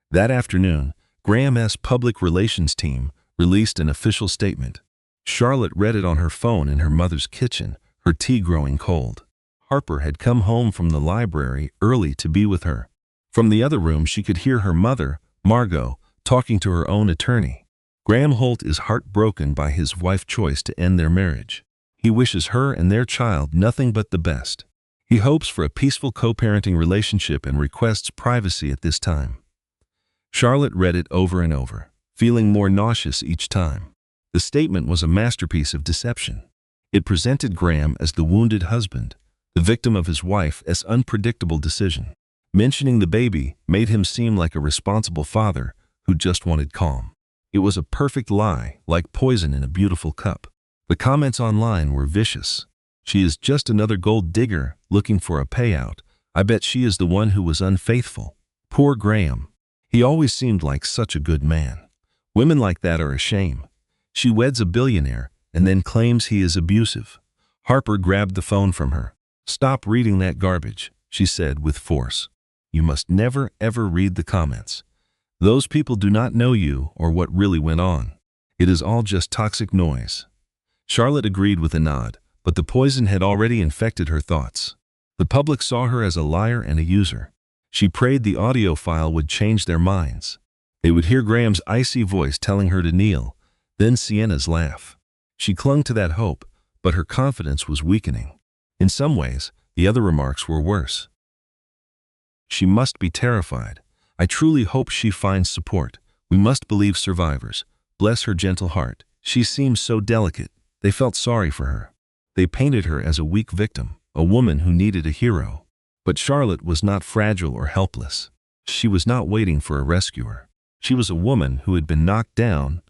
That afternoon, Graham's public relations team released an official statement. Charlotte read it on her phone in her mother's kitchen, her tea growing cold. Harper had come home from the library early to be with her. From the other room, she could hear her mother, Margot, talking to her own attorney. Graham Holt is heartbroken by his wife's choice to end their marriage. He wishes her and their child nothing but the best. He hopes for a peaceful co-parenting relationship and requests privacy at this time. Charlotte read it over and over, feeling more nauseous each time. The statement was a masterpiece of deception. It presented Graham as the wounded husband, the victim of his wife's unpredictable decision. Mentioning the baby made him seem like a responsible father who just wanted calm. It was a perfect lie, like poison in a beautiful cup. The comments online were vicious. She is just another gold digger looking for a payout. I bet she is the one who was unfaithful. Poor Graham. He always seemed like such a good man. Women like that are a shame. She weds a billionaire and then claims he is abusive. Harper grabbed the phone from her. "Stop reading that garbage," she said with force. "You must never, ever read the comments. Those people do not know you or what really went on. It is all just toxic noise." Charlotte agreed with a nod, but the poison had already infected her thoughts. The public saw her as a liar and a user. She prayed the audio file would change their minds. They would hear Graham's icy voice telling her to kneel, then Sienna's laugh. She clung to that hope, but her confidence was weakening. In some ways, the other remarks were worse. "She must be terrified. I truly hope she finds support. We must believe survivors. Bless her gentle heart. She seems so delicate." They felt sorry for her. They painted her as a weak victim, a woman who needed a hero. But Charlotte was not fragile or helpless. She was not waiting for a rescuer. She was a woman who had been knocked down,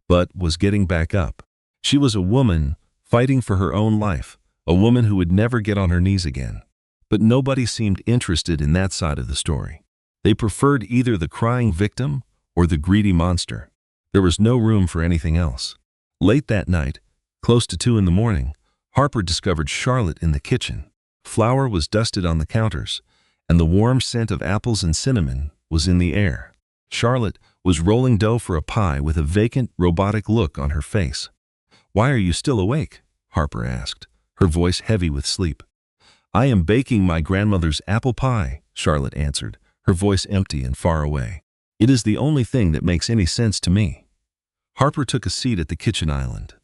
but was getting back up. She was a woman fighting for her own life, a woman who would never get on her knees again. But nobody seemed interested in that side of the story. They preferred either the crying victim or the greedy monster. There was no room for anything else. Late that night, close to 2 in the morning, Harper discovered Charlotte in the kitchen. Flour was dusted on the counters, and the warm scent of apples and cinnamon was in the air. Charlotte was rolling dough for a pie with a vacant, robotic look on her face. "Why are you still awake?" Harper asked, her voice heavy with sleep. "I am baking my grandmother's apple pie," Charlotte answered, her voice empty and far away. "It is the only thing that makes any sense to me." Harper took a seat at the kitchen island.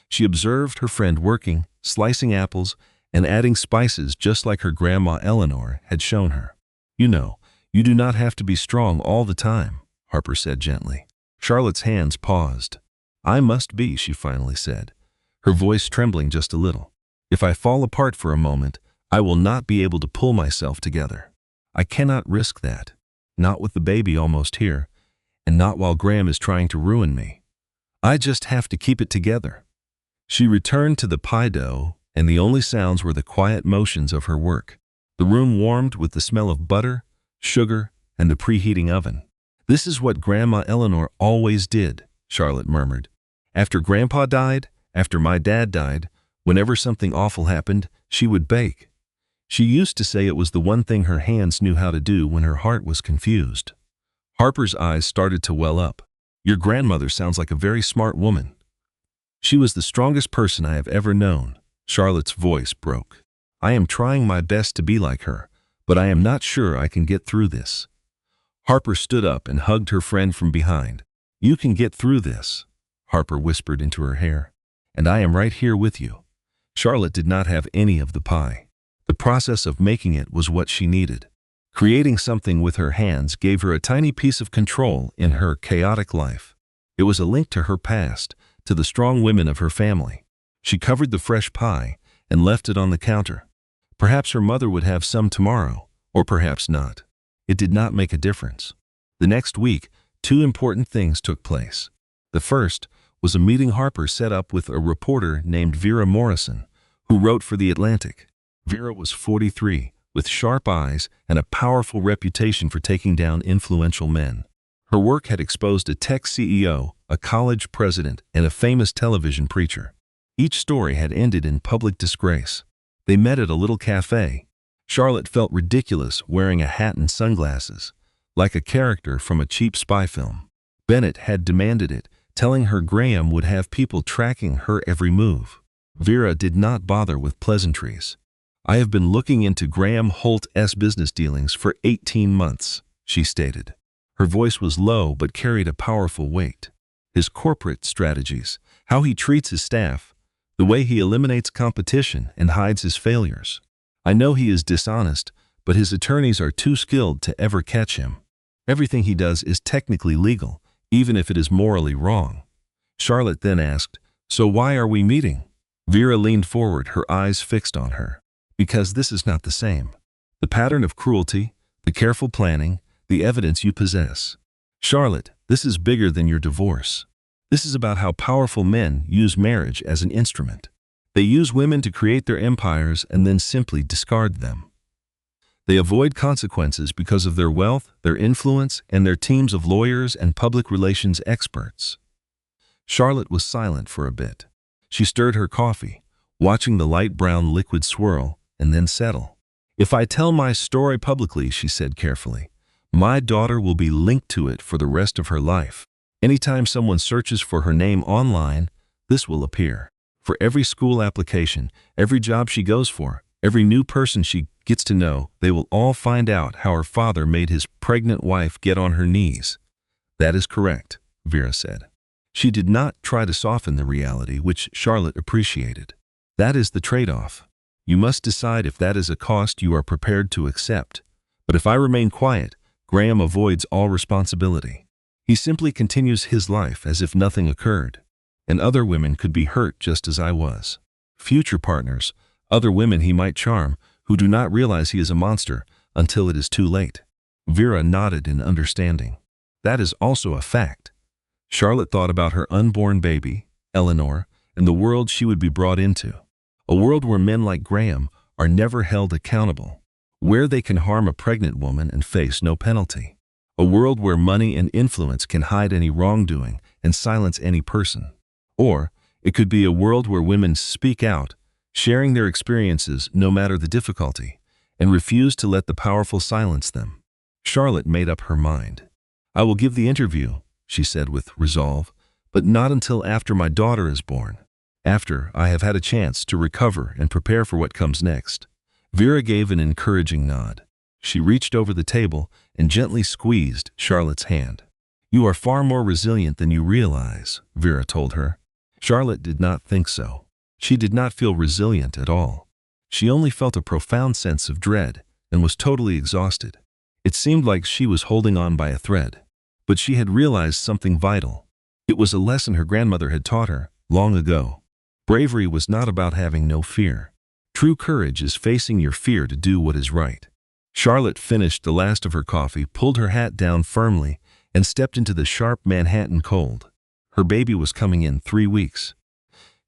She observed her friend working, slicing apples, and adding spices just like her grandma Eleanor had shown her. "You know, you do not have to be strong all the time," Harper said gently. Charlotte's hands paused. "I must be," she finally said, her voice trembling just a little. "If I fall apart for a moment, I will not be able to pull myself together. I cannot risk that. Not with the baby almost here, and not while Graham is trying to ruin me. I just have to keep it together." She returned to the pie dough, and the only sounds were the quiet motions of her work. The room warmed with the smell of butter, sugar, and the preheating oven. "This is what Grandma Eleanor always did," Charlotte murmured. "After Grandpa died, after my dad died, whenever something awful happened, she would bake. She used to say it was the one thing her hands knew how to do when her heart was confused." Harper's eyes started to well up. "Your grandmother sounds like a very smart woman." "She was the strongest person I have ever known." Charlotte's voice broke. "I am trying my best to be like her, but I am not sure I can get through this." Harper stood up and hugged her friend from behind. "You can get through this," Harper whispered into her hair, "and I am right here with you." Charlotte did not have any of the pie. The process of making it was what she needed. Creating something with her hands gave her a tiny piece of control in her chaotic life. It was a link to her past, to the strong women of her family. She covered the fresh pie and left it on the counter. Perhaps her mother would have some tomorrow, or perhaps not. It did not make a difference. The next week, 2 important things took place. The first was a meeting Harper set up with a reporter named Vera Morrison, who wrote for The Atlantic. Vera was 43, with sharp eyes and a powerful reputation for taking down influential men. Her work had exposed a tech CEO, a college president, and a famous television preacher. Each story had ended in public disgrace. They met at a little cafe. Charlotte felt ridiculous wearing a hat and sunglasses, like a character from a cheap spy film. Bennett had demanded it, telling her Graham would have people tracking her every move. Vera did not bother with pleasantries. "I have been looking into Graham Holt's business dealings for 18 months, she stated. Her voice was low but carried a powerful weight. His corporate strategies, how he treats his staff, the way he eliminates competition and hides his failures. I know he is dishonest, but his attorneys are too skilled to ever catch him. Everything he does is technically legal, even if it is morally wrong." Charlotte then asked, "So why are we meeting?" Vera leaned forward, her eyes fixed on her. Because this is not the same. The pattern of cruelty, the careful planning, the evidence you possess. Charlotte, this is bigger than your divorce. This is about how powerful men use marriage as an instrument. They use women to create their empires and then simply discard them. They avoid consequences because of their wealth, their influence, and their teams of lawyers and public relations experts. Charlotte was silent for a bit. She stirred her coffee, watching the light brown liquid swirl and then settle. If I tell my story publicly, she said carefully, my daughter will be linked to it for the rest of her life. Anytime someone searches for her name online, this will appear. For every school application, every job she goes for, every new person she gets to know, they will all find out how her father made his pregnant wife get on her knees. That is correct, Vera said. She did not try to soften the reality, which Charlotte appreciated. That is the trade-off. You must decide if that is a cost you are prepared to accept. But if I remain quiet, Graham avoids all responsibility. He simply continues his life as if nothing occurred. And other women could be hurt just as I was. Future partners, other women he might charm, who do not realize he is a monster until it is too late. Vera nodded in understanding. That is also a fact. Charlotte thought about her unborn baby, Eleanor, and the world she would be brought into. A world where men like Graham are never held accountable. Where they can harm a pregnant woman and face no penalty. A world where money and influence can hide any wrongdoing and silence any person. Or it could be a world where women speak out, sharing their experiences no matter the difficulty, and refuse to let the powerful silence them. Charlotte made up her mind. I will give the interview, she said with resolve, but not until after my daughter is born. After I have had a chance to recover and prepare for what comes next. Vera gave an encouraging nod. She reached over the table and gently squeezed Charlotte's hand. You are far more resilient than you realize, Vera told her. Charlotte did not think so. She did not feel resilient at all. She only felt a profound sense of dread and was totally exhausted. It seemed like she was holding on by a thread. But she had realized something vital. It was a lesson her grandmother had taught her long ago. Bravery was not about having no fear. True courage is facing your fear to do what is right. Charlotte finished the last of her coffee, pulled her hat down firmly, and stepped into the sharp Manhattan cold. Her baby was coming in 3 weeks.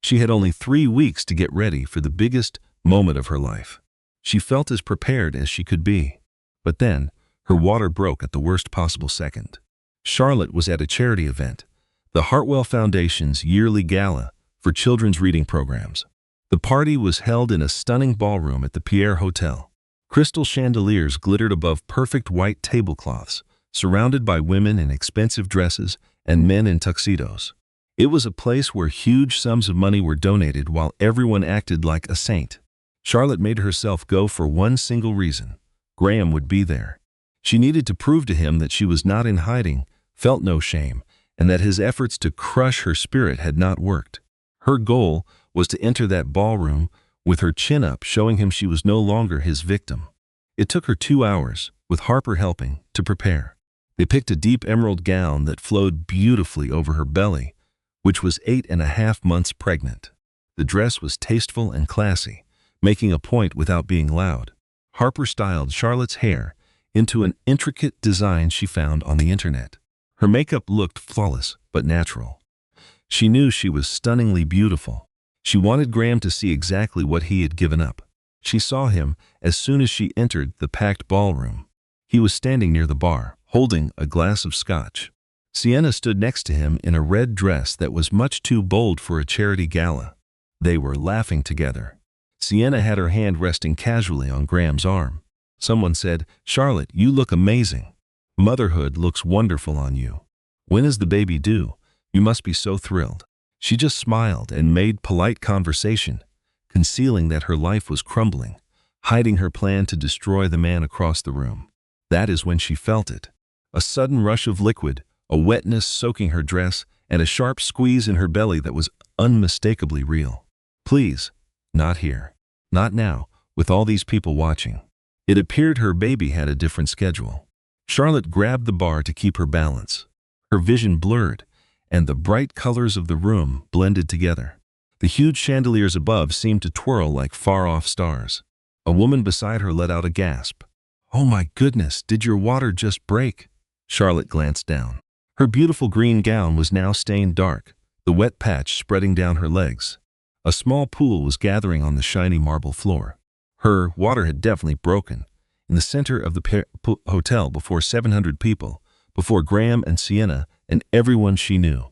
She had only 3 weeks to get ready for the biggest moment of her life. She felt as prepared as she could be. But then, her water broke at the worst possible second. Charlotte was at a charity event, the Hartwell Foundation's yearly gala for children's reading programs. The party was held in a stunning ballroom at the Pierre Hotel. Crystal chandeliers glittered above perfect white tablecloths, surrounded by women in expensive dresses and men in tuxedos. It was a place where huge sums of money were donated while everyone acted like a saint. Charlotte made herself go for one single reason. Graham would be there. She needed to prove to him that she was not in hiding, felt no shame, and that his efforts to crush her spirit had not worked. Her goal was to enter that ballroom with her chin up, showing him she was no longer his victim. It took her 2 hours, with Harper helping, to prepare. They picked a deep emerald gown that flowed beautifully over her belly, which was 8.5 months pregnant. The dress was tasteful and classy, making a point without being loud. Harper styled Charlotte's hair into an intricate design she found on the internet. Her makeup looked flawless but natural. She knew she was stunningly beautiful. She wanted Graham to see exactly what he had given up. She saw him as soon as she entered the packed ballroom. He was standing near the bar, holding a glass of scotch. Sienna stood next to him in a red dress that was much too bold for a charity gala. They were laughing together. Sienna had her hand resting casually on Graham's arm. Someone said, "Charlotte, you look amazing. Motherhood looks wonderful on you. When is the baby due? You must be so thrilled." She just smiled and made polite conversation, concealing that her life was crumbling, hiding her plan to destroy the man across the room. That is when she felt it. A sudden rush of liquid, a wetness soaking her dress, and a sharp squeeze in her belly that was unmistakably real. Please, not here. Not now, with all these people watching. It appeared her baby had a different schedule. Charlotte grabbed the bar to keep her balance. Her vision blurred, and the bright colors of the room blended together. The huge chandeliers above seemed to twirl like far-off stars. A woman beside her let out a gasp. "Oh my goodness, did your water just break?" Charlotte glanced down. Her beautiful green gown was now stained dark, the wet patch spreading down her legs. A small pool was gathering on the shiny marble floor. Her water had definitely broken. In the center of the hotel, before 700 people, before Graham and Sienna and everyone she knew.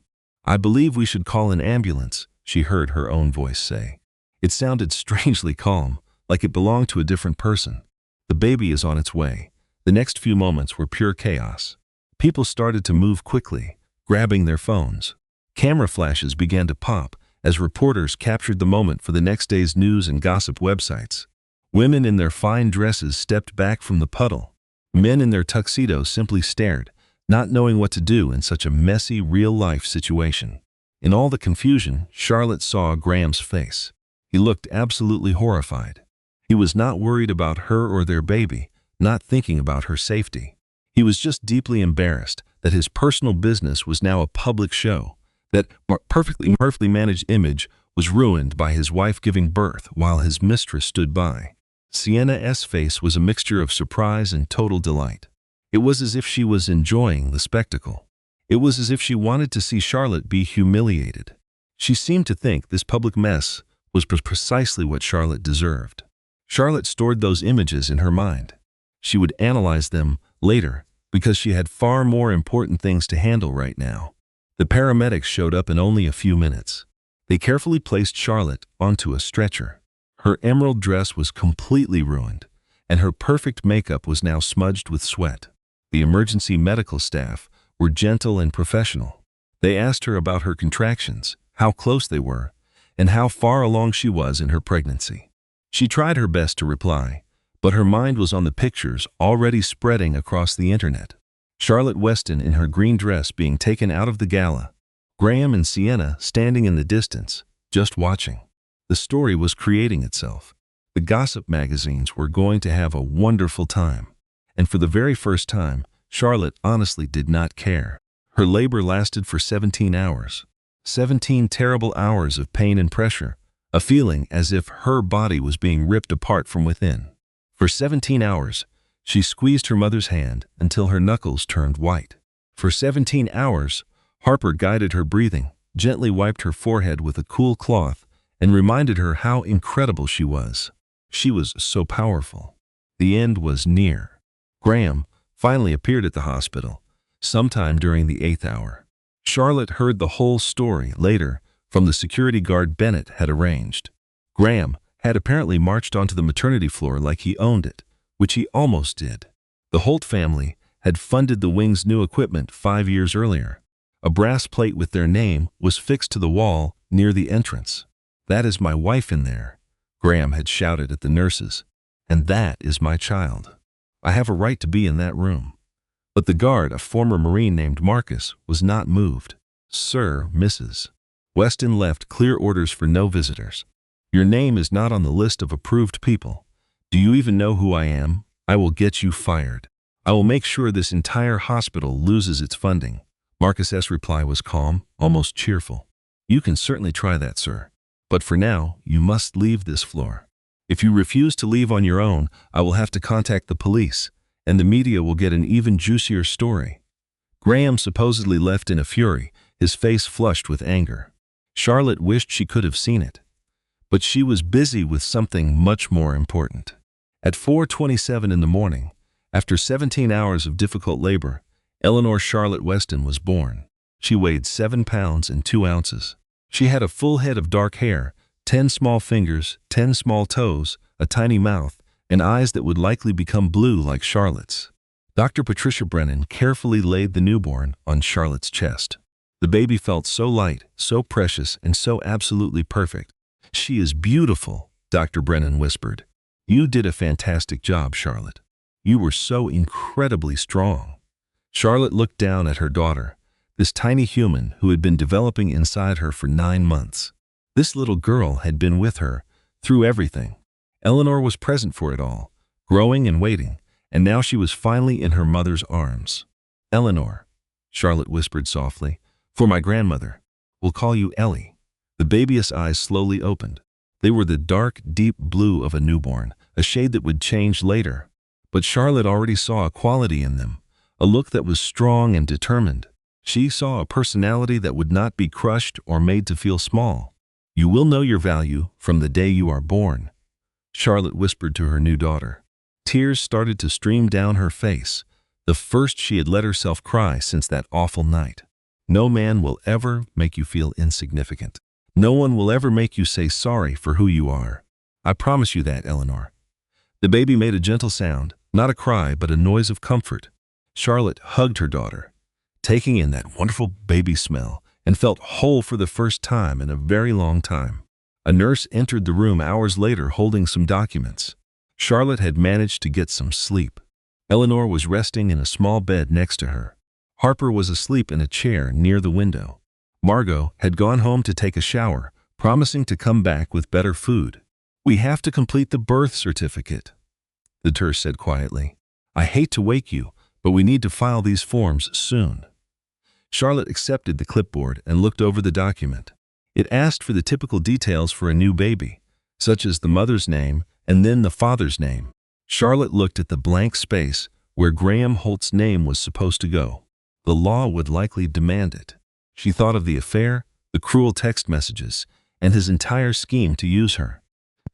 "I believe we should call an ambulance," she heard her own voice say. It sounded strangely calm, like it belonged to a different person. "The baby is on its way." The next few moments were pure chaos. People started to move quickly, grabbing their phones. Camera flashes began to pop as reporters captured the moment for the next day's news and gossip websites. Women in their fine dresses stepped back from the puddle. Men in their tuxedos simply stared, not knowing what to do in such a messy, real-life situation. In all the confusion, Charlotte saw Graham's face. He looked absolutely horrified. He was not worried about her or their baby, not thinking about her safety. He was just deeply embarrassed that his personal business was now a public show, that perfectly managed image was ruined by his wife giving birth while his mistress stood by. Sienna's face was a mixture of surprise and total delight. It was as if she was enjoying the spectacle. It was as if she wanted to see Charlotte be humiliated. She seemed to think this public mess was precisely what Charlotte deserved. Charlotte stored those images in her mind. She would analyze them later because she had far more important things to handle right now. The paramedics showed up in only a few minutes. They carefully placed Charlotte onto a stretcher. Her emerald dress was completely ruined, and her perfect makeup was now smudged with sweat. The emergency medical staff were gentle and professional. They asked her about her contractions, how close they were, and how far along she was in her pregnancy. She tried her best to reply, but her mind was on the pictures already spreading across the internet. Charlotte Weston in her green dress being taken out of the gala. Graham and Sienna standing in the distance, just watching. The story was creating itself. The gossip magazines were going to have a wonderful time. And for the very first time, Charlotte honestly did not care. Her labor lasted for 17 hours. 17 terrible hours of pain and pressure, a feeling as if her body was being ripped apart from within. For 17 hours, she squeezed her mother's hand until her knuckles turned white. For 17 hours, Harper guided her breathing, gently wiped her forehead with a cool cloth, and reminded her how incredible she was. She was so powerful. The end was near. Graham finally appeared at the hospital, sometime during the 8th hour. Charlotte heard the whole story later from the security guard Bennett had arranged. Graham had apparently marched onto the maternity floor like he owned it, which he almost did. The Holt family had funded the wing's new equipment 5 years earlier. A brass plate with their name was fixed to the wall near the entrance. "That is my wife in there," Graham had shouted at the nurses, "and that is my child. I have a right to be in that room." But the guard, a former Marine named Marcus, was not moved. "Sir, Mrs. Weston left clear orders for no visitors. Your name is not on the list of approved people. Do you even know who I am? I will get you fired. I will make sure this entire hospital loses its funding." Marcus's reply was calm, almost cheerful. "You can certainly try that, sir. But for now, you must leave this floor. If you refuse to leave on your own, I will have to contact the police, and the media will get an even juicier story." Graham supposedly left in a fury, his face flushed with anger. Charlotte wished she could have seen it. But she was busy with something much more important. At 4:27 in the morning, after 17 hours of difficult labor, Eleanor Charlotte Weston was born. She weighed 7 pounds and 2 ounces. She had a full head of dark hair, 10 small fingers, 10 small toes, a tiny mouth, and eyes that would likely become blue like Charlotte's. Dr. Patricia Brennan carefully laid the newborn on Charlotte's chest. The baby felt so light, so precious, and so absolutely perfect. "She is beautiful," Dr. Brennan whispered. "You did a fantastic job, Charlotte. You were so incredibly strong." Charlotte looked down at her daughter, this tiny human who had been developing inside her for 9 months. This little girl had been with her through everything. Eleanor was present for it all, growing and waiting, and now she was finally in her mother's arms. "Eleanor," Charlotte whispered softly, "for my grandmother. We'll call you Ellie." The baby's eyes slowly opened. They were the dark, deep blue of a newborn, a shade that would change later. But Charlotte already saw a quality in them, a look that was strong and determined. She saw a personality that would not be crushed or made to feel small. "You will know your value from the day you are born," Charlotte whispered to her new daughter. Tears started to stream down her face, the first she had let herself cry since that awful night. No man will ever make you feel insignificant. No one will ever make you say sorry for who you are. I promise you that, Eleanor. The baby made a gentle sound, not a cry, but a noise of comfort. Charlotte hugged her daughter, taking in that wonderful baby smell, and felt whole for the first time in a very long time. A nurse entered the room hours later holding some documents. Charlotte had managed to get some sleep. Eleanor was resting in a small bed next to her. Harper was asleep in a chair near the window. Margot had gone home to take a shower, promising to come back with better food. "We have to complete the birth certificate," the nurse said quietly. "I hate to wake you, but we need to file these forms soon." Charlotte accepted the clipboard and looked over the document. It asked for the typical details for a new baby, such as the mother's name and then the father's name. Charlotte looked at the blank space where Graham Holt's name was supposed to go. The law would likely demand it. She thought of the affair, the cruel text messages, and his entire scheme to use her.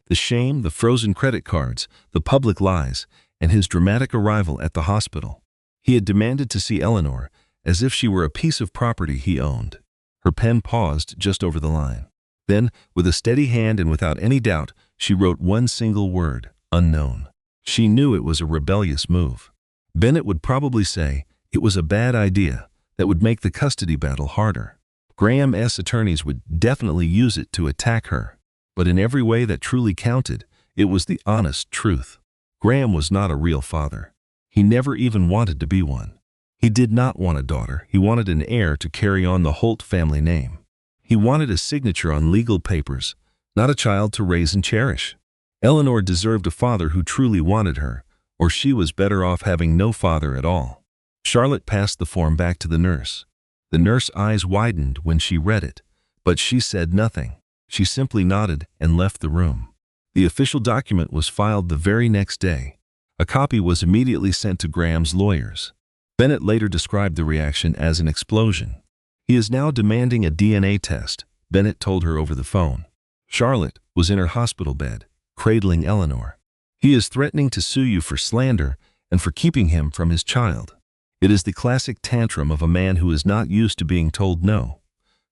The shame, the frozen credit cards, the public lies, and his dramatic arrival at the hospital. He had demanded to see Eleanor, as if she were a piece of property he owned. Her pen paused just over the line. Then, with a steady hand and without any doubt, she wrote one single word: unknown. She knew it was a rebellious move. Bennett would probably say it was a bad idea that would make the custody battle harder. Graham's attorneys would definitely use it to attack her. But in every way that truly counted, it was the honest truth. Graham was not a real father. He never even wanted to be one. He did not want a daughter. He wanted an heir to carry on the Holt family name. He wanted a signature on legal papers, not a child to raise and cherish. Eleanor deserved a father who truly wanted her, or she was better off having no father at all. Charlotte passed the form back to the nurse. The nurse's eyes widened when she read it, but she said nothing. She simply nodded and left the room. The official document was filed the very next day. A copy was immediately sent to Graham's lawyers. Bennett later described the reaction as an explosion. "He is now demanding a DNA test," Bennett told her over the phone. Charlotte was in her hospital bed, cradling Eleanor. "He is threatening to sue you for slander and for keeping him from his child." It is the classic tantrum of a man who is not used to being told no.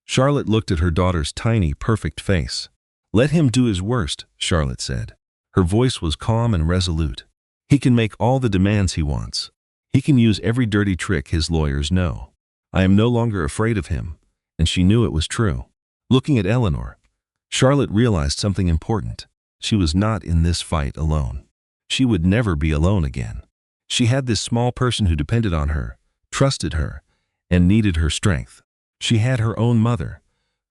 Charlotte looked at her daughter's tiny, perfect face. "Let him do his worst," Charlotte said. Her voice was calm and resolute. "He can make all the demands he wants. He can use every dirty trick his lawyers know. I am no longer afraid of him," and she knew it was true. Looking at Eleanor, Charlotte realized something important. She was not in this fight alone. She would never be alone again. She had this small person who depended on her, trusted her, and needed her strength. She had her own mother,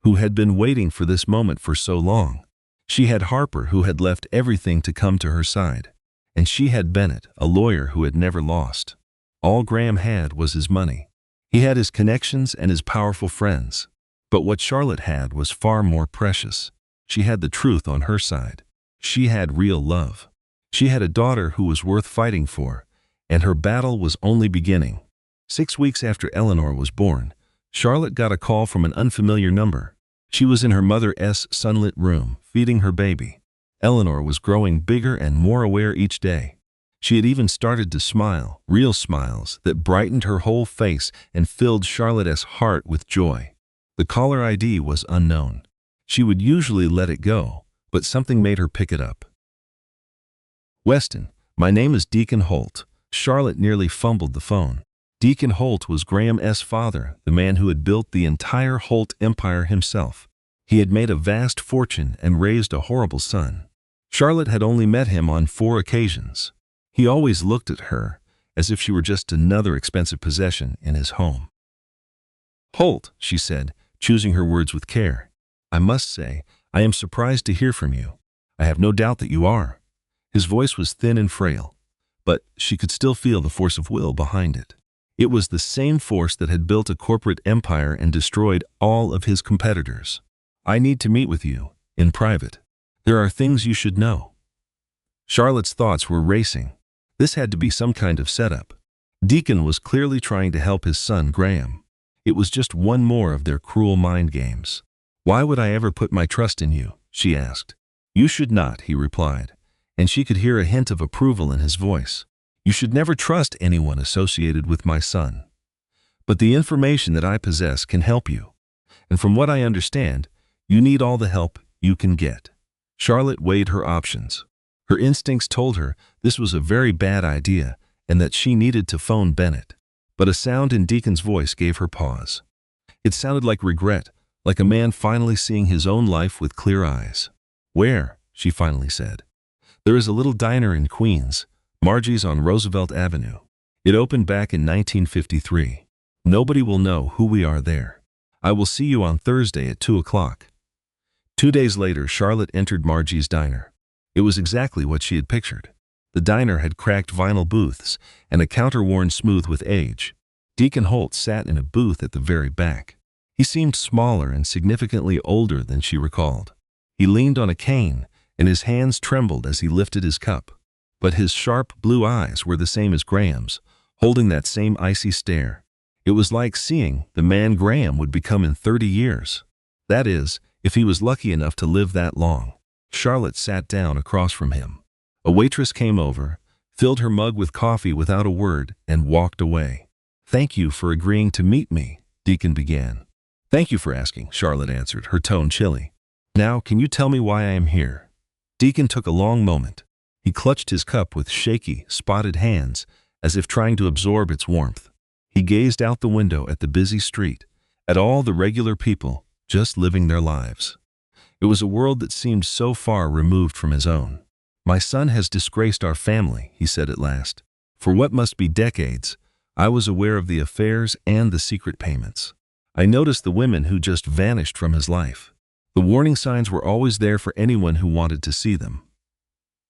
who had been waiting for this moment for so long. She had Harper, who had left everything to come to her side. And she had Bennett, a lawyer who had never lost. All Graham had was his money. He had his connections and his powerful friends. But what Charlotte had was far more precious. She had the truth on her side. She had real love. She had a daughter who was worth fighting for, and her battle was only beginning. 6 weeks after Eleanor was born, Charlotte got a call from an unfamiliar number. She was in her mother's sunlit room, feeding her baby. Eleanor was growing bigger and more aware each day. She had even started to smile, real smiles that brightened her whole face and filled Charlotte's heart with joy. The caller ID was unknown. She would usually let it go, but something made her pick it up. "Weston, my name is Deacon Holt." Charlotte nearly fumbled the phone. Deacon Holt was Graham's father, the man who had built the entire Holt empire himself. He had made a vast fortune and raised a horrible son. Charlotte had only met him on 4 occasions. He always looked at her as if she were just another expensive possession in his home. "Holt," she said, choosing her words with care. "I must say, I am surprised to hear from you. I have no doubt that you are." His voice was thin and frail, but she could still feel the force of will behind it. It was the same force that had built a corporate empire and destroyed all of his competitors. I need to meet with you, in private. There are things you should know. Charlotte's thoughts were racing. This had to be some kind of setup. Deacon was clearly trying to help his son Graham. It was just one more of their cruel mind games. Why would I ever put my trust in you? She asked. You should not, he replied, and she could hear a hint of approval in his voice. You should never trust anyone associated with my son. But the information that I possess can help you. And from what I understand, you need all the help you can get. Charlotte weighed her options. Her instincts told her this was a very bad idea and that she needed to phone Bennett. But a sound in Deacon's voice gave her pause. It sounded like regret, like a man finally seeing his own life with clear eyes. Where? She finally said. There is a little diner in Queens, Margie's on Roosevelt Avenue. It opened back in 1953. Nobody will know who we are there. I will see you on Thursday at 2 o'clock. 2 days later, Charlotte entered Margie's diner. It was exactly what she had pictured. The diner had cracked vinyl booths and a counter worn smooth with age. Deacon Holt sat in a booth at the very back. He seemed smaller and significantly older than she recalled. He leaned on a cane, and his hands trembled as he lifted his cup. But his sharp blue eyes were the same as Graham's, holding that same icy stare. It was like seeing the man Graham would become in 30 years. That is, if he was lucky enough to live that long. Charlotte sat down across from him. A waitress came over, filled her mug with coffee without a word, and walked away. Thank you for agreeing to meet me, Deacon began. Thank you for asking, Charlotte answered, her tone chilly. Now, can you tell me why I am here? Deacon took a long moment. He clutched his cup with shaky, spotted hands, as if trying to absorb its warmth. He gazed out the window at the busy street, at all the regular people just living their lives. It was a world that seemed so far removed from his own. My son has disgraced our family, he said at last. For what must be decades, I was aware of the affairs and the secret payments. I noticed the women who just vanished from his life. The warning signs were always there for anyone who wanted to see them.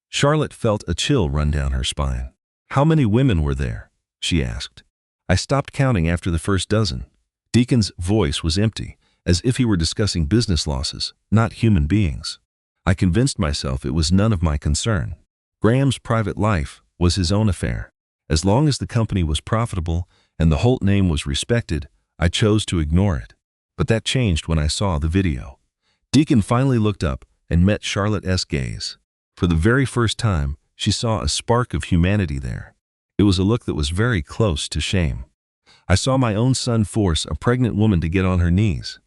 Charlotte felt a chill run down her spine. How many women were there? She asked. I stopped counting after the first dozen. Deacon's voice was empty, as if he were discussing business losses, not human beings. I convinced myself it was none of my concern. Graham's private life was his own affair. As long as the company was profitable and the Holt name was respected, I chose to ignore it. But that changed when I saw the video. Deacon finally looked up and met Charlotte's gaze. For the very first time, she saw a spark of humanity there. It was a look that was very close to shame. I saw my own son force a pregnant woman to get on her knees.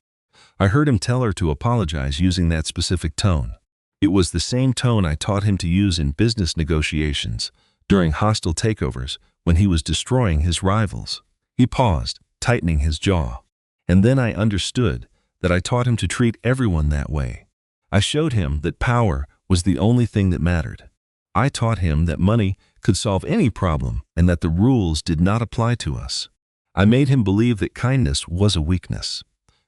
I heard him tell her to apologize using that specific tone. It was the same tone I taught him to use in business negotiations, during hostile takeovers, when he was destroying his rivals. He paused, tightening his jaw. And then I understood that I taught him to treat everyone that way. I showed him that power was the only thing that mattered. I taught him that money could solve any problem and that the rules did not apply to us. I made him believe that kindness was a weakness.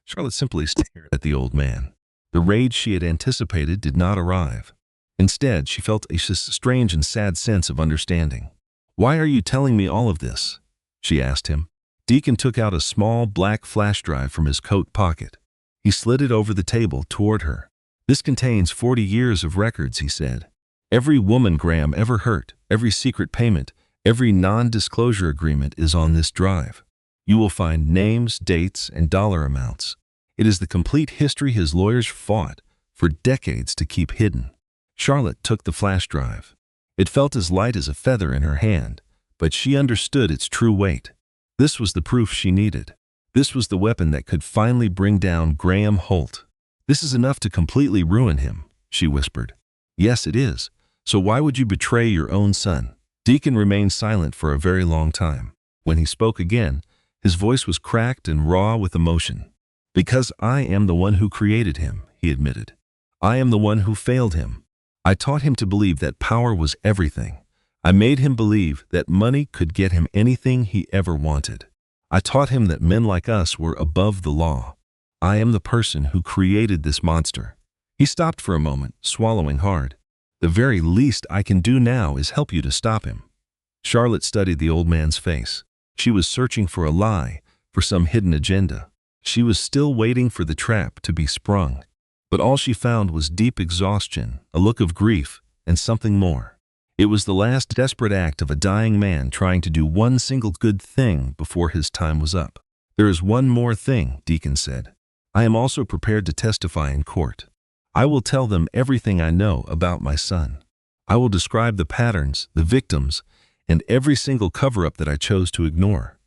Charlotte simply stared at the old man. The rage she had anticipated did not arrive. Instead, she felt a strange and sad sense of understanding. Why are you telling me all of this? She asked him. Deacon took out a small black flash drive from his coat pocket. He slid it over the table toward her. This contains 40 years of records, he said. Every woman Graham ever hurt, every secret payment, every non-disclosure agreement is on this drive. You will find names, dates, and dollar amounts. It is the complete history his lawyers fought for decades to keep hidden. Charlotte took the flash drive. It felt as light as a feather in her hand, but she understood its true weight. This was the proof she needed. This was the weapon that could finally bring down Graham Holt. This is enough to completely ruin him, she whispered. Yes, it is. So why would you betray your own son? Deacon remained silent for a very long time. When he spoke again, his voice was cracked and raw with emotion. Because I am the one who created him, he admitted. I am the one who failed him. I taught him to believe that power was everything. I made him believe that money could get him anything he ever wanted. I taught him that men like us were above the law. I am the person who created this monster. He stopped for a moment, swallowing hard. The very least I can do now is help you to stop him. Charlotte studied the old man's face. She was searching for a lie, for some hidden agenda. She was still waiting for the trap to be sprung. But all she found was deep exhaustion, a look of grief, and something more. It was the last desperate act of a dying man trying to do one single good thing before his time was up. "There is one more thing," Deacon said. "I am also prepared to testify in court. I will tell them everything I know about my son. I will describe the patterns, the victims, and every single cover-up that I chose to ignore."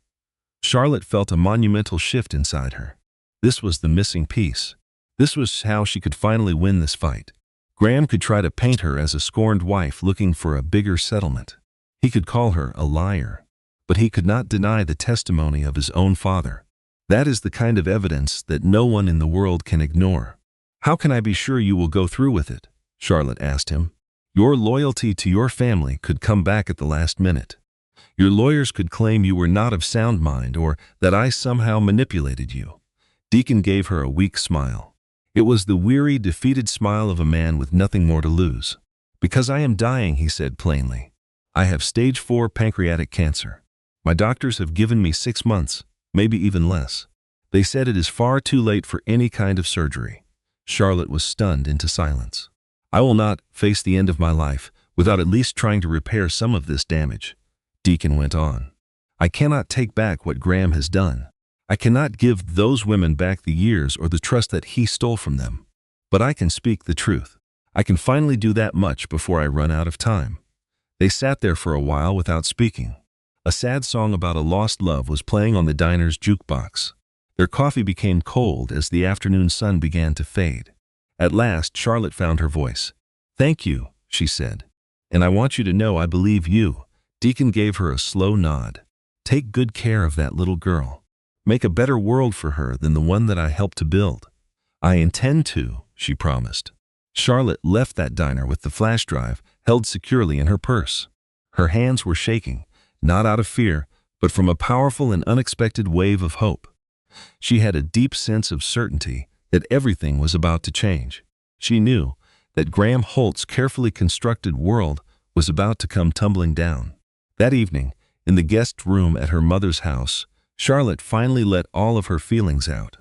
Charlotte felt a monumental shift inside her. This was the missing piece. This was how she could finally win this fight. Graham could try to paint her as a scorned wife looking for a bigger settlement. He could call her a liar, but he could not deny the testimony of his own father. That is the kind of evidence that no one in the world can ignore. "How can I be sure you will go through with it?" Charlotte asked him. "Your loyalty to your family could come back at the last minute. Your lawyers could claim you were not of sound mind or that I somehow manipulated you." Deacon gave her a weak smile. It was the weary, defeated smile of a man with nothing more to lose. "Because I am dying," he said plainly. "I have stage 4 pancreatic cancer. My doctors have given me 6 months, maybe even less. They said it is far too late for any kind of surgery." Charlotte was stunned into silence. "I will not face the end of my life without at least trying to repair some of this damage," Deacon went on. "I cannot take back what Graham has done. I cannot give those women back the years or the trust that he stole from them. But I can speak the truth. I can finally do that much before I run out of time." They sat there for a while without speaking. A sad song about a lost love was playing on the diner's jukebox. Their coffee became cold as the afternoon sun began to fade. At last, Charlotte found her voice. "Thank you," she said. "And I want you to know I believe you." Deacon gave her a slow nod. "Take good care of that little girl. Make a better world for her than the one that I helped to build." "I intend to," she promised. Charlotte left that diner with the flash drive held securely in her purse. Her hands were shaking, not out of fear, but from a powerful and unexpected wave of hope. She had a deep sense of certainty that everything was about to change. She knew that Graham Holt's carefully constructed world was about to come tumbling down. That evening, in the guest room at her mother's house, Charlotte finally let all of her feelings out.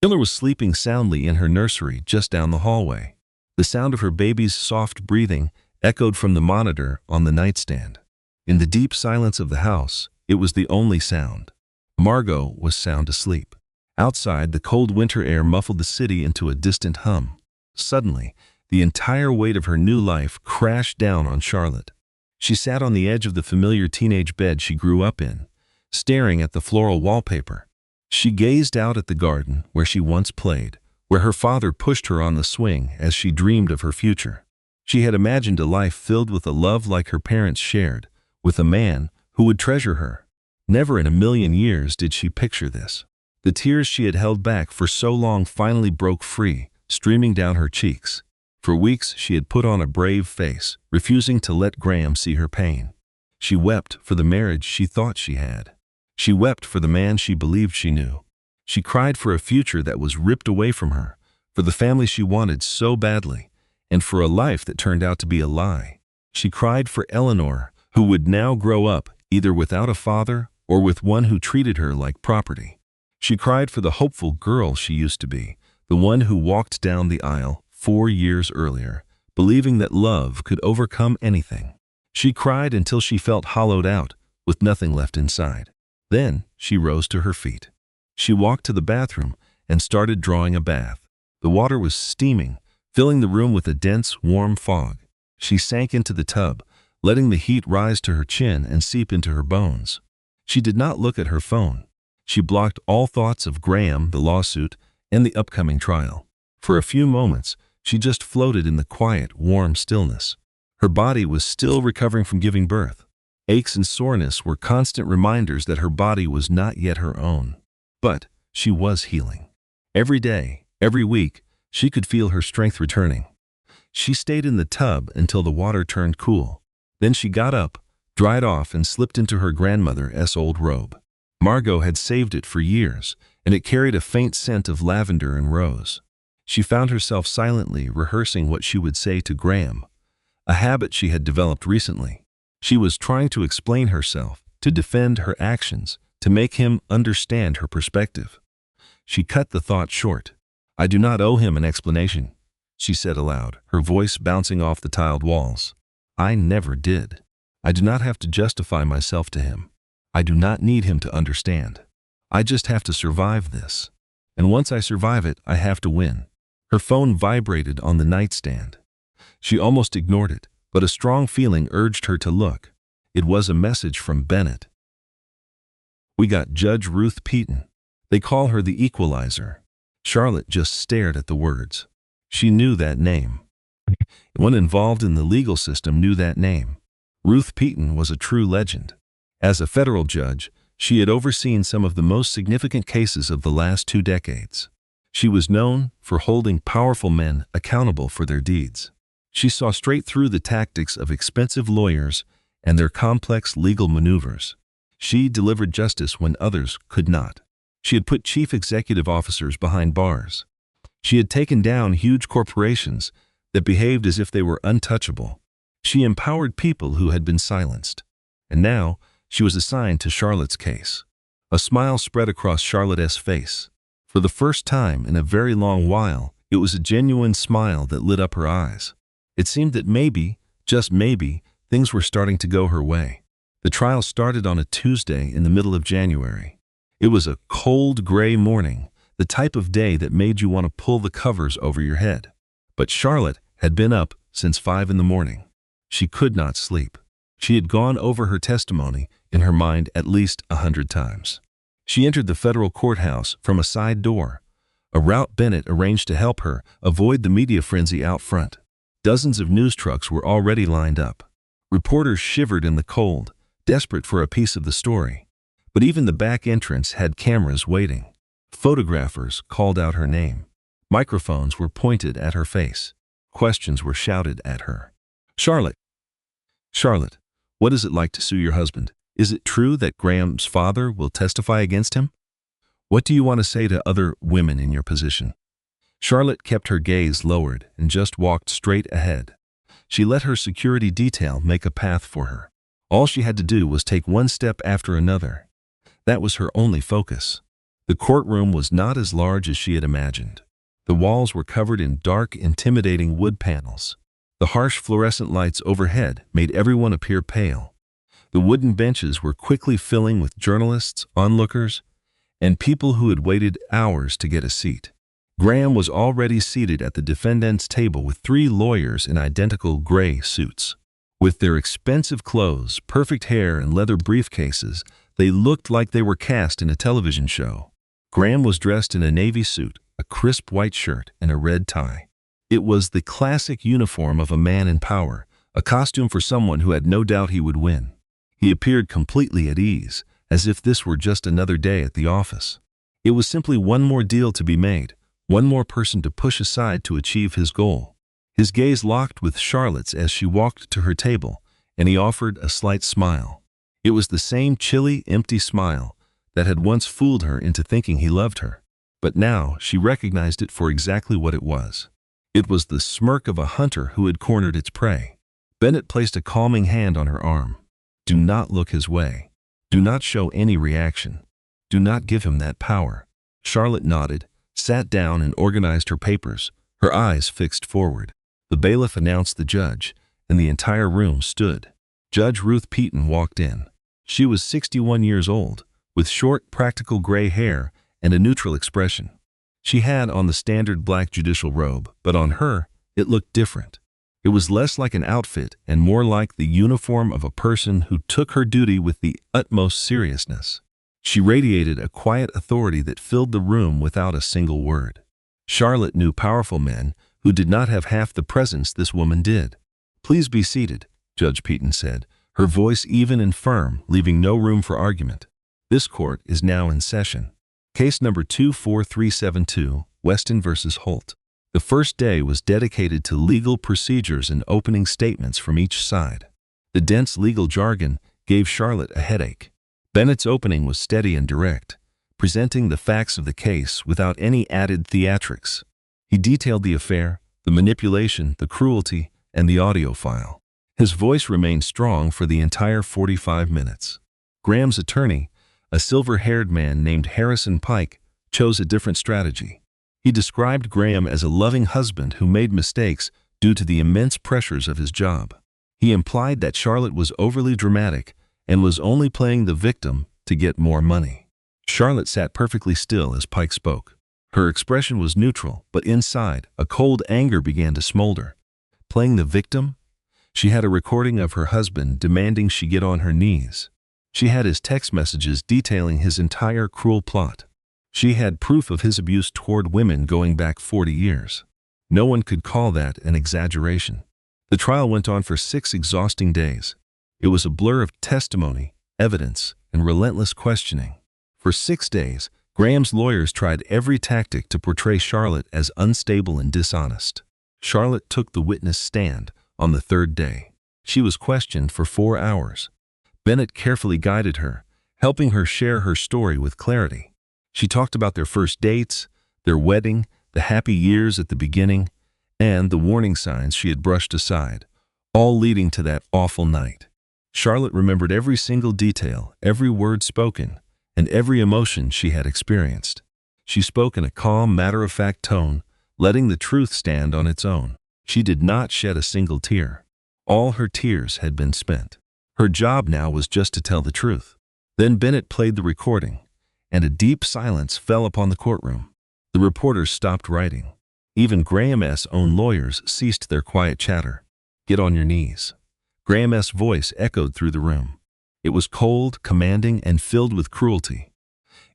Miller was sleeping soundly in her nursery just down the hallway. The sound of her baby's soft breathing echoed from the monitor on the nightstand. In the deep silence of the house, it was the only sound. Margot was sound asleep. Outside, the cold winter air muffled the city into a distant hum. Suddenly, the entire weight of her new life crashed down on Charlotte. She sat on the edge of the familiar teenage bed she grew up in, staring at the floral wallpaper. She gazed out at the garden where she once played, where her father pushed her on the swing as she dreamed of her future. She had imagined a life filled with a love like her parents shared, with a man who would treasure her. Never in a million years did she picture this. The tears she had held back for so long finally broke free, streaming down her cheeks. For weeks she had put on a brave face, refusing to let Graham see her pain. She wept for the marriage she thought she had. She wept for the man she believed she knew. She cried for a future that was ripped away from her, for the family she wanted so badly, and for a life that turned out to be a lie. She cried for Eleanor, who would now grow up either without a father or with one who treated her like property. She cried for the hopeful girl she used to be, the one who walked down the aisle 4 years earlier, believing that love could overcome anything. She cried until she felt hollowed out, with nothing left inside. Then she rose to her feet. She walked to the bathroom and started drawing a bath. The water was steaming, filling the room with a dense, warm fog. She sank into the tub, letting the heat rise to her chin and seep into her bones. She did not look at her phone. She blocked all thoughts of Graham, the lawsuit, and the upcoming trial. For a few moments, she just floated in the quiet, warm stillness. Her body was still recovering from giving birth. Aches and soreness were constant reminders that her body was not yet her own. But she was healing. Every day, every week, she could feel her strength returning. She stayed in the tub until the water turned cool. Then she got up, dried off, and slipped into her grandmother's old robe. Margot had saved it for years, and it carried a faint scent of lavender and rose. She found herself silently rehearsing what she would say to Graham, a habit she had developed recently. She was trying to explain herself, to defend her actions, to make him understand her perspective. She cut the thought short. "I do not owe him an explanation," she said aloud, her voice bouncing off the tiled walls. "I never did. I do not have to justify myself to him. I do not need him to understand. I just have to survive this. And once I survive it, I have to win." Her phone vibrated on the nightstand. She almost ignored it, but a strong feeling urged her to look. It was a message from Bennett. "We got Judge Ruth Peaton. They call her the Equalizer." Charlotte just stared at the words. She knew that name. One involved in the legal system knew that name. Ruth Peaton was a true legend. As a federal judge, she had overseen some of the most significant cases of the last 2 decades. She was known for holding powerful men accountable for their deeds. She saw straight through the tactics of expensive lawyers and their complex legal maneuvers. She delivered justice when others could not. She had put chief executive officers behind bars. She had taken down huge corporations that behaved as if they were untouchable. She empowered people who had been silenced. And now, she was assigned to Charlotte's case. A smile spread across Charlotte's face. For the first time in a very long while, it was a genuine smile that lit up her eyes. It seemed that maybe, just maybe, things were starting to go her way. The trial started on a Tuesday in the middle of January. It was a cold, gray morning, the type of day that made you want to pull the covers over your head. But Charlotte had been up since 5 in the morning. She could not sleep. She had gone over her testimony in her mind at least 100 times. She entered the federal courthouse from a side door, a route Bennett arranged to help her avoid the media frenzy out front. Dozens of news trucks were already lined up. Reporters shivered in the cold, desperate for a piece of the story. But even the back entrance had cameras waiting. Photographers called out her name. Microphones were pointed at her face. Questions were shouted at her. Charlotte, what is it like to sue your husband? Is it true that Graham's father will testify against him? What do you want to say to other women in your position?" Charlotte kept her gaze lowered and just walked straight ahead. She let her security detail make a path for her. All she had to do was take one step after another. That was her only focus. The courtroom was not as large as she had imagined. The walls were covered in dark, intimidating wood panels. The harsh fluorescent lights overhead made everyone appear pale. The wooden benches were quickly filling with journalists, onlookers, and people who had waited hours to get a seat. Graham was already seated at the defendant's table with 3 lawyers in identical gray suits. With their expensive clothes, perfect hair, and leather briefcases, they looked like they were cast in a television show. Graham was dressed in a navy suit, a crisp white shirt, and a red tie. It was the classic uniform of a man in power, a costume for someone who had no doubt he would win. He appeared completely at ease, as if this were just another day at the office. It was simply one more deal to be made, one more person to push aside to achieve his goal. His gaze locked with Charlotte's as she walked to her table, and he offered a slight smile. It was the same chilly, empty smile that had once fooled her into thinking he loved her. But now she recognized it for exactly what it was. It was the smirk of a hunter who had cornered its prey. Bennett placed a calming hand on her arm. "Do not look his way. Do not show any reaction. Do not give him that power." Charlotte nodded, sat down, and organized her papers, her eyes fixed forward. The bailiff announced the judge, and the entire room stood. Judge Ruth Peaton walked in. She was 61 years old, with short, practical gray hair and a neutral expression. She had on the standard black judicial robe, but on her, it looked different. It was less like an outfit and more like the uniform of a person who took her duty with the utmost seriousness. She radiated a quiet authority that filled the room without a single word. Charlotte knew powerful men who did not have half the presence this woman did. "Please be seated," Judge Peaton said, her voice even and firm, leaving no room for argument. "This court is now in session. Case number 24372, Weston versus Holt." The first day was dedicated to legal procedures and opening statements from each side. The dense legal jargon gave Charlotte a headache. Bennett's opening was steady and direct, presenting the facts of the case without any added theatrics. He detailed the affair, the manipulation, the cruelty, and the audio file. His voice remained strong for the entire 45 minutes. Graham's attorney, a silver-haired man named Harrison Pike, chose a different strategy. He described Graham as a loving husband who made mistakes due to the immense pressures of his job. He implied that Charlotte was overly dramatic and was only playing the victim to get more money. Charlotte sat perfectly still as Pike spoke. Her expression was neutral, but inside, a cold anger began to smolder. Playing the victim? She had a recording of her husband demanding she get on her knees. She had his text messages detailing his entire cruel plot. She had proof of his abuse toward women going back 40 years. No one could call that an exaggeration. The trial went on for 6 exhausting days. It was a blur of testimony, evidence, and relentless questioning. For 6 days, Graham's lawyers tried every tactic to portray Charlotte as unstable and dishonest. Charlotte took the witness stand on the 3rd day. She was questioned for 4 hours. Bennett carefully guided her, helping her share her story with clarity. She talked about their first dates, their wedding, the happy years at the beginning, and the warning signs she had brushed aside, all leading to that awful night. Charlotte remembered every single detail, every word spoken, and every emotion she had experienced. She spoke in a calm, matter-of-fact tone, letting the truth stand on its own. She did not shed a single tear. All her tears had been spent. Her job now was just to tell the truth. Then Bennett played the recording, and a deep silence fell upon the courtroom. The reporters stopped writing. Even Graham's own lawyers ceased their quiet chatter. "Get on your knees." Graham's voice echoed through the room. It was cold, commanding, and filled with cruelty.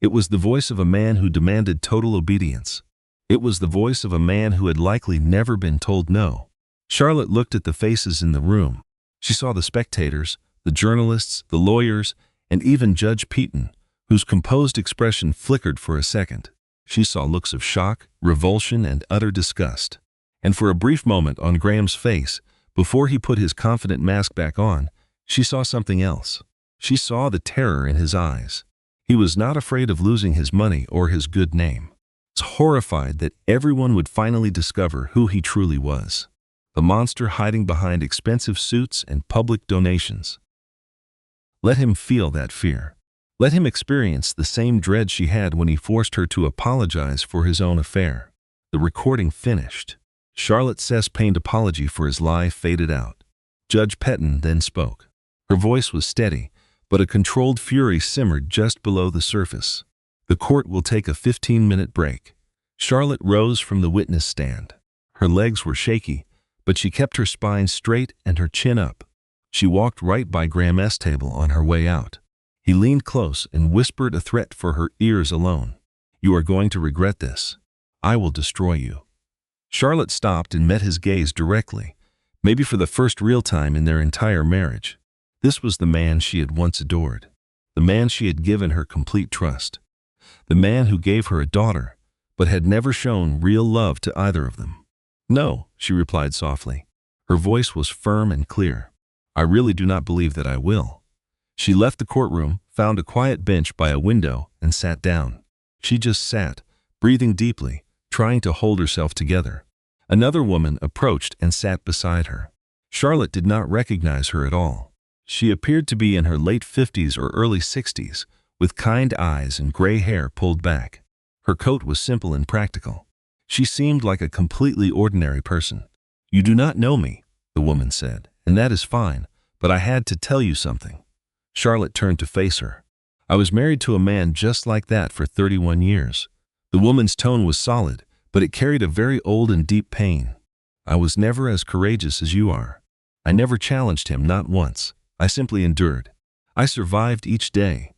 It was the voice of a man who demanded total obedience. It was the voice of a man who had likely never been told no. Charlotte looked at the faces in the room. She saw the spectators, the journalists, the lawyers, and even Judge Peaton, whose composed expression flickered for a second. She saw looks of shock, revulsion, and utter disgust. And for a brief moment on Graham's face, before he put his confident mask back on, she saw something else. She saw the terror in his eyes. He was not afraid of losing his money or his good name. He was horrified that everyone would finally discover who he truly was. The monster hiding behind expensive suits and public donations. Let him feel that fear. Let him experience the same dread she had when he forced her to apologize for his own affair. The recording finished. Charlotte Cespain's apology for his lie faded out. Judge Peaton then spoke. Her voice was steady, but a controlled fury simmered just below the surface. "The court will take a 15-minute break." Charlotte rose from the witness stand. Her legs were shaky, but she kept her spine straight and her chin up. She walked right by Graham's table on her way out. He leaned close and whispered a threat for her ears alone. "You are going to regret this. I will destroy you." Charlotte stopped and met his gaze directly, maybe for the first real time in their entire marriage. This was the man she had once adored, the man she had given her complete trust, the man who gave her a daughter, but had never shown real love to either of them. "No," she replied softly. Her voice was firm and clear. "I really do not believe that I will." She left the courtroom, found a quiet bench by a window, and sat down. She just sat, breathing deeply, trying to hold herself together. Another woman approached and sat beside her. Charlotte did not recognize her at all. She appeared to be in her late 50s or early 60s, with kind eyes and gray hair pulled back. Her coat was simple and practical. She seemed like a completely ordinary person. "You do not know me," the woman said, "and that is fine, but I had to tell you something." Charlotte turned to face her. "I was married to a man just like that for 31 years. The woman's tone was solid, but it carried a very old and deep pain. "I was never as courageous as you are. I never challenged him, not once. I simply endured. I survived each day.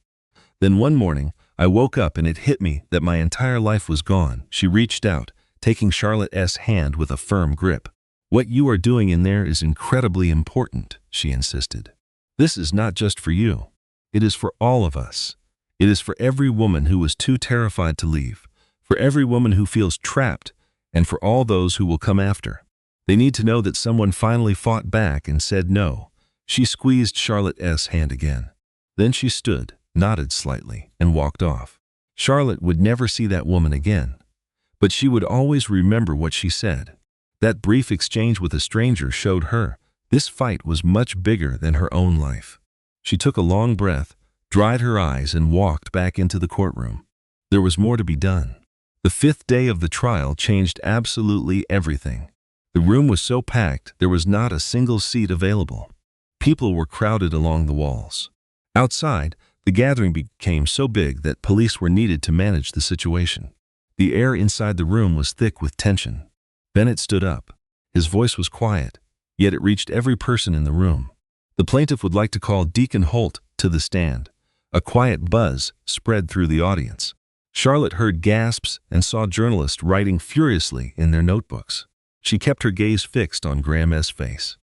Then one morning, I woke up and it hit me that my entire life was gone." She reached out, taking Charlotte's hand with a firm grip. "What you are doing in there is incredibly important," she insisted. "This is not just for you. It is for all of us. It is for every woman who was too terrified to leave, for every woman who feels trapped, and for all those who will come after. They need to know that someone finally fought back and said no." She squeezed Charlotte's hand again. Then she stood, nodded slightly, and walked off. Charlotte would never see that woman again, but she would always remember what she said. That brief exchange with a stranger showed her this fight was much bigger than her own life. She took a long breath, dried her eyes, and walked back into the courtroom. There was more to be done. The fifth day of the trial changed absolutely everything. The room was so packed there was not a single seat available. People were crowded along the walls. Outside, the gathering became so big that police were needed to manage the situation. The air inside the room was thick with tension. Bennett stood up. His voice was quiet, yet it reached every person in the room. The plaintiff would like to call Deacon Holt to the stand. A quiet buzz spread through the audience. Charlotte heard gasps and saw journalists writing furiously in their notebooks. She kept her gaze fixed on Graham's face.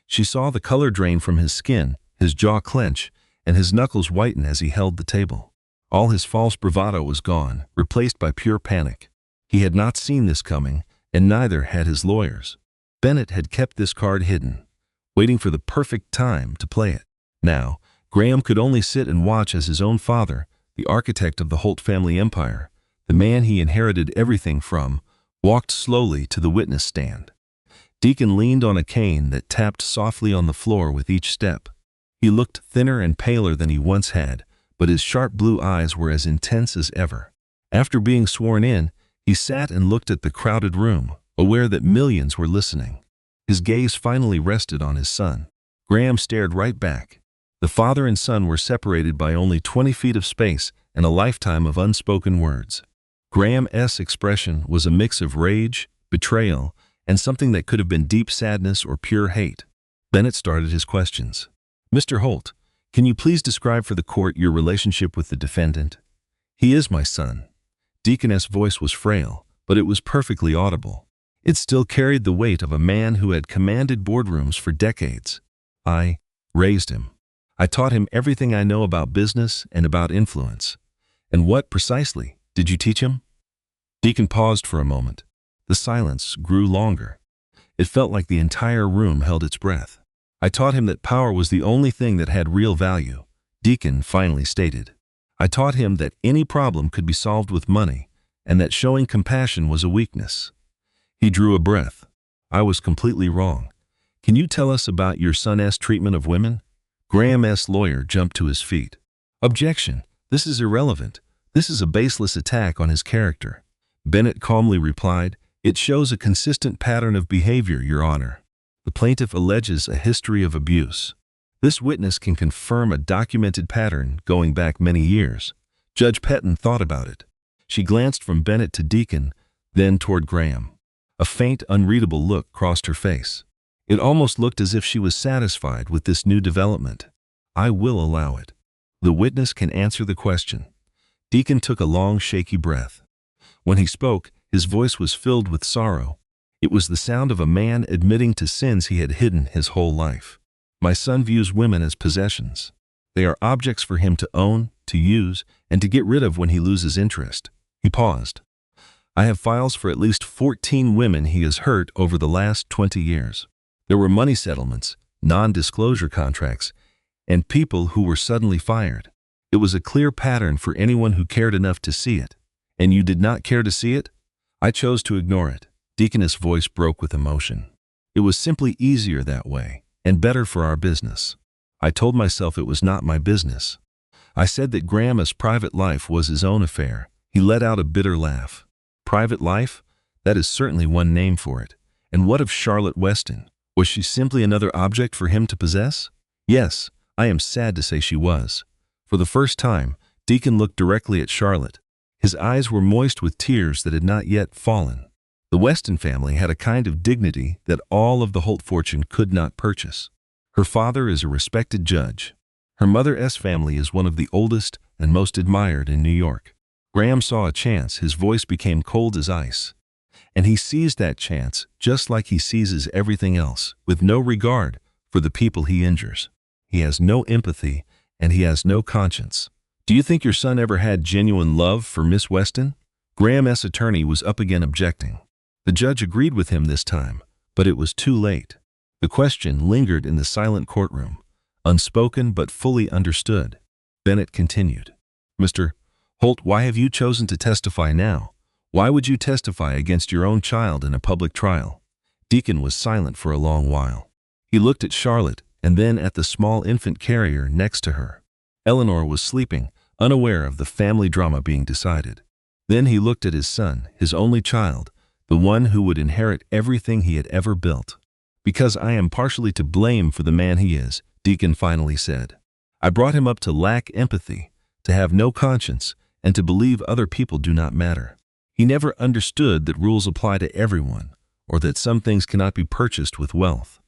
She saw the color drain from his skin, his jaw clench, and his knuckles whiten as he held the table. All his false bravado was gone, replaced by pure panic. He had not seen this coming, and neither had his lawyers. Bennett had kept this card hidden, waiting for the perfect time to play it. Now, Graham could only sit and watch as his own father, the architect of the Holt family empire, the man he inherited everything from, walked slowly to the witness stand. Deacon leaned on a cane that tapped softly on the floor with each step. He looked thinner and paler than he once had, but his sharp blue eyes were as intense as ever. After being sworn in, he sat and looked at the crowded room, aware that millions were listening. His gaze finally rested on his son. Graham stared right back. The father and son were separated by only 20 feet of space and a lifetime of unspoken words. Graham's expression was a mix of rage, betrayal, and something that could have been deep sadness or pure hate. Bennett started his questions. "Mr. Holt, can you please describe for the court your relationship with the defendant?" "He is my son." Deacon's voice was frail, but it was perfectly audible. It still carried the weight of a man who had commanded boardrooms for decades. "I raised him. I taught him everything I know about business and about influence." "And what, precisely, did you teach him?" Deacon paused for a moment. The silence grew longer. It felt like the entire room held its breath. "I taught him that power was the only thing that had real value," Deacon finally stated. "I taught him that any problem could be solved with money, and that showing compassion was a weakness." He drew a breath. "I was completely wrong. Can you tell us about your son's treatment of women?" Graham's lawyer jumped to his feet. "Objection. This is irrelevant. This is a baseless attack on his character." Bennett calmly replied, "It shows a consistent pattern of behavior, Your Honor. The plaintiff alleges a history of abuse. This witness can confirm a documented pattern going back many years." Judge Petton thought about it. She glanced from Bennett to Deacon, then toward Graham. A faint, unreadable look crossed her face. It almost looked as if she was satisfied with this new development. "I will allow it. The witness can answer the question." Deacon took a long, shaky breath. When he spoke, his voice was filled with sorrow. It was the sound of a man admitting to sins he had hidden his whole life. "My son views women as possessions. They are objects for him to own, to use, and to get rid of when he loses interest." He paused. "I have files for at least 14 women he has hurt over the last 20 years. There were money settlements, non-disclosure contracts, and people who were suddenly fired. It was a clear pattern for anyone who cared enough to see it. And you did not care to see it?" "I chose to ignore it." Deacon's voice broke with emotion. "It was simply easier that way, and better for our business. I told myself it was not my business. I said that Graham's private life was his own affair." He let out a bitter laugh. "Private life? That is certainly one name for it. And what of Charlotte Weston? Was she simply another object for him to possess?" "Yes, I am sad to say she was." For the first time, Deacon looked directly at Charlotte. His eyes were moist with tears that had not yet fallen. The Weston family had a kind of dignity that all of the Holt fortune could not purchase. Her father is a respected judge. Her mother's family is one of the oldest and most admired in New York. Graham saw a chance. His voice became cold as ice. And he seized that chance just like he seizes everything else, with no regard for the people he injures. He has no empathy, and he has no conscience. "Do you think your son ever had genuine love for Miss Weston?" Graham's attorney was up again objecting. The judge agreed with him this time, but it was too late. The question lingered in the silent courtroom, unspoken but fully understood. Bennett continued. "Mr. Holt, why have you chosen to testify now? Why would you testify against your own child in a public trial?" Deacon was silent for a long while. He looked at Charlotte and then at the small infant carrier next to her. Eleanor was sleeping, unaware of the family drama being decided. Then he looked at his son, his only child, the one who would inherit everything he had ever built. "Because I am partially to blame for the man he is," Deacon finally said. "I brought him up to lack empathy, to have no conscience, and to believe other people do not matter. He never understood that rules apply to everyone, or that some things cannot be purchased with wealth."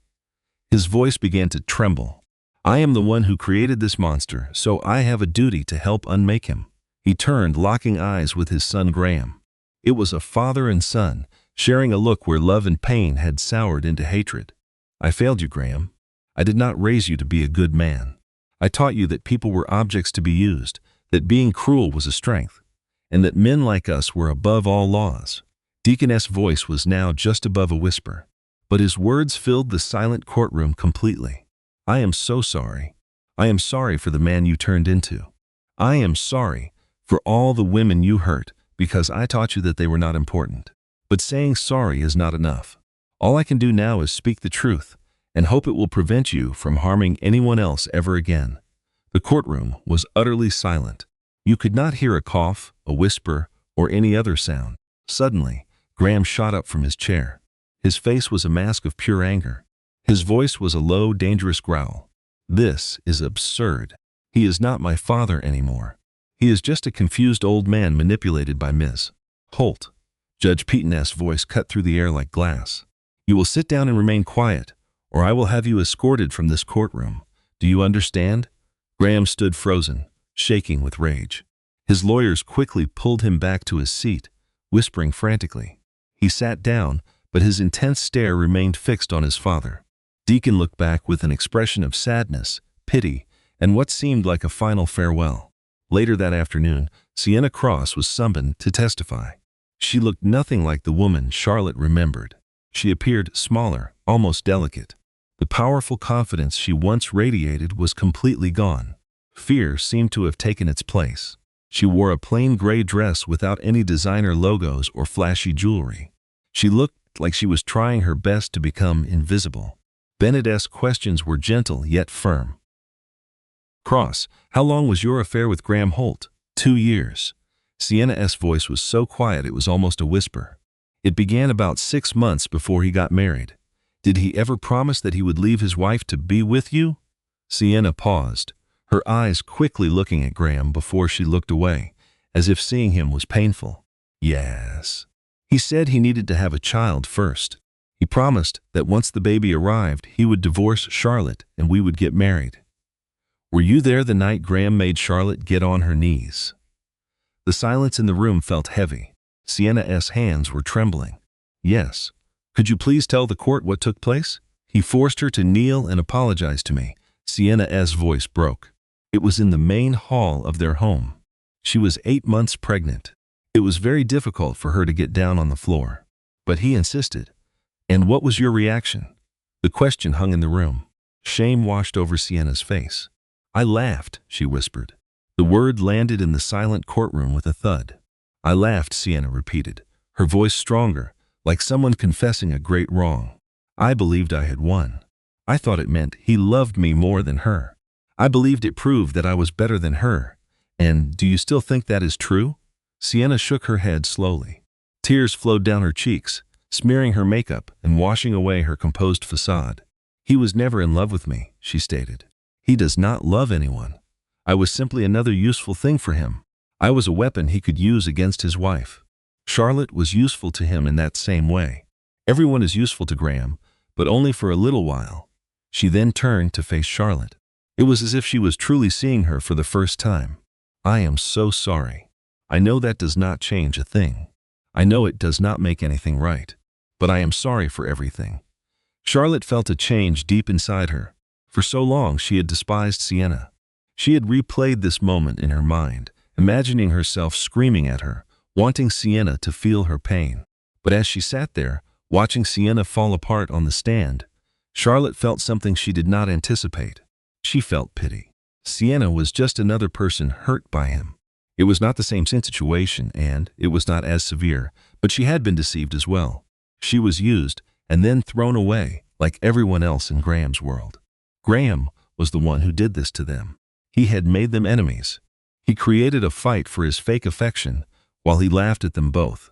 His voice began to tremble. "I am the one who created this monster, so I have a duty to help unmake him." He turned, locking eyes with his son Graham. It was a father and son, sharing a look where love and pain had soured into hatred. "I failed you, Graham. I did not raise you to be a good man. I taught you that people were objects to be used, that being cruel was a strength, and that men like us were above all laws." Deaconess' voice was now just above a whisper, but his words filled the silent courtroom completely. "I am so sorry. I am sorry for the man you turned into. I am sorry for all the women you hurt because I taught you that they were not important. But saying sorry is not enough. All I can do now is speak the truth and hope it will prevent you from harming anyone else ever again." The courtroom was utterly silent. You could not hear a cough, a whisper, or any other sound. Suddenly, Graham shot up from his chair. His face was a mask of pure anger. His voice was a low, dangerous growl. "This is absurd. He is not my father anymore. He is just a confused old man manipulated by Ms. Holt." Judge Peaton's voice cut through the air like glass. "You will sit down and remain quiet, or I will have you escorted from this courtroom. Do you understand?" Graham stood frozen, shaking with rage. His lawyers quickly pulled him back to his seat, whispering frantically. He sat down, but his intense stare remained fixed on his father. Deacon looked back with an expression of sadness, pity, and what seemed like a final farewell. Later that afternoon, Sienna Cross was summoned to testify. She looked nothing like the woman Charlotte remembered. She appeared smaller, almost delicate. The powerful confidence she once radiated was completely gone. Fear seemed to have taken its place. She wore a plain gray dress without any designer logos or flashy jewelry. She looked like she was trying her best to become invisible. Bennett's questions were gentle yet firm. "Cross, how long was your affair with Graham Holt?" 2 years. Sienna's voice was so quiet it was almost a whisper. "It began about 6 months before he got married. Did he ever promise that he would leave his wife to be with you?" Sienna paused, her eyes quickly looking at Graham before she looked away, as if seeing him was painful. "Yes. He said he needed to have a child first. He promised that once the baby arrived, he would divorce Charlotte and we would get married." "Were you there the night Graham made Charlotte get on her knees?" The silence in the room felt heavy. Sienna's hands were trembling. "Yes. Could you please tell the court what took place?" "He forced her to kneel and apologize to me." Sienna's voice broke. "It was in the main hall of their home. She was 8 months pregnant. It was very difficult for her to get down on the floor. But he insisted." "And what was your reaction?" The question hung in the room. Shame washed over Sienna's face. "I laughed," she whispered. The word landed in the silent courtroom with a thud. "I laughed," Sienna repeated, her voice stronger, like someone confessing a great wrong. "I believed I had won. I thought it meant he loved me more than her. I believed it proved that I was better than her. And do you still think that is true?" Sienna shook her head slowly. Tears flowed down her cheeks, smearing her makeup and washing away her composed facade. "He was never in love with me," she stated. "He does not love anyone. I was simply another useful thing for him. I was a weapon he could use against his wife. Charlotte was useful to him in that same way. Everyone is useful to Graham, but only for a little while." She then turned to face Charlotte. It was as if she was truly seeing her for the first time. "I am so sorry. I know that does not change a thing. I know it does not make anything right. But I am sorry for everything." Charlotte felt a change deep inside her. For so long she had despised Sienna. She had replayed this moment in her mind, imagining herself screaming at her, wanting Sienna to feel her pain. But as she sat there, watching Sienna fall apart on the stand, Charlotte felt something she did not anticipate. She felt pity. Sienna was just another person hurt by him. It was not the same situation, and it was not as severe, but she had been deceived as well. She was used and then thrown away, like everyone else in Graham's world. Graham was the one who did this to them. He had made them enemies. He created a fight for his fake affection, while he laughed at them both.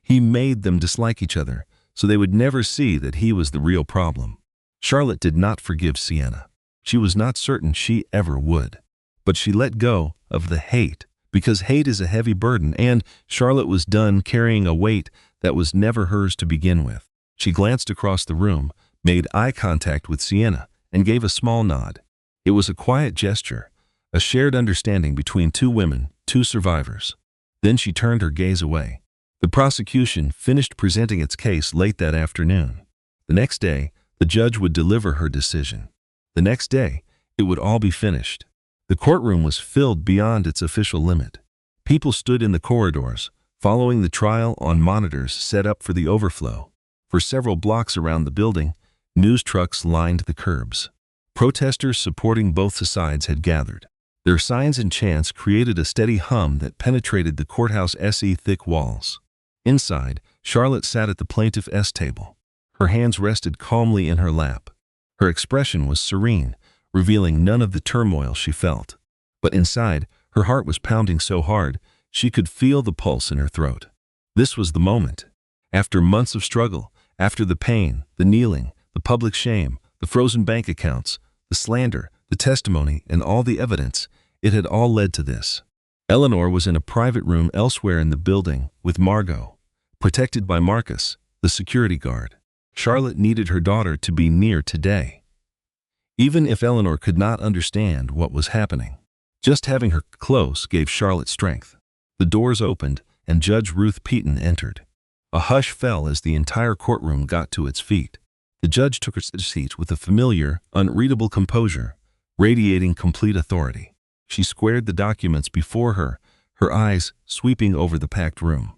He made them dislike each other, so they would never see that he was the real problem. Charlotte did not forgive Sienna. She was not certain she ever would. But she let go of the hate, because hate is a heavy burden, and Charlotte was done carrying a weight that was never hers to begin with. She glanced across the room, made eye contact with Sienna, and gave a small nod. It was a quiet gesture, a shared understanding between two women, two survivors. Then she turned her gaze away. The prosecution finished presenting its case late that afternoon. The next day, the judge would deliver her decision. The next day, it would all be finished. The courtroom was filled beyond its official limit. People stood in the corridors, following the trial on monitors set up for the overflow. For several blocks around the building, news trucks lined the curbs. Protesters supporting both sides had gathered. Their signs and chants created a steady hum that penetrated the courthouse thick walls. Inside, Charlotte sat at the plaintiff's table. Her hands rested calmly in her lap. Her expression was serene, revealing none of the turmoil she felt. But inside, her heart was pounding so hard, she could feel the pulse in her throat. This was the moment. After months of struggle, after the pain, the kneeling, the public shame, the frozen bank accounts, the slander, the testimony, and all the evidence, it had all led to this. Eleanor was in a private room elsewhere in the building with Margot, protected by Marcus, the security guard. Charlotte needed her daughter to be near today. Even if Eleanor could not understand what was happening, just having her close gave Charlotte strength. The doors opened, and Judge Ruth Peaton entered. A hush fell as the entire courtroom got to its feet. The judge took her seat with a familiar, unreadable composure, radiating complete authority. She squared the documents before her, her eyes sweeping over the packed room.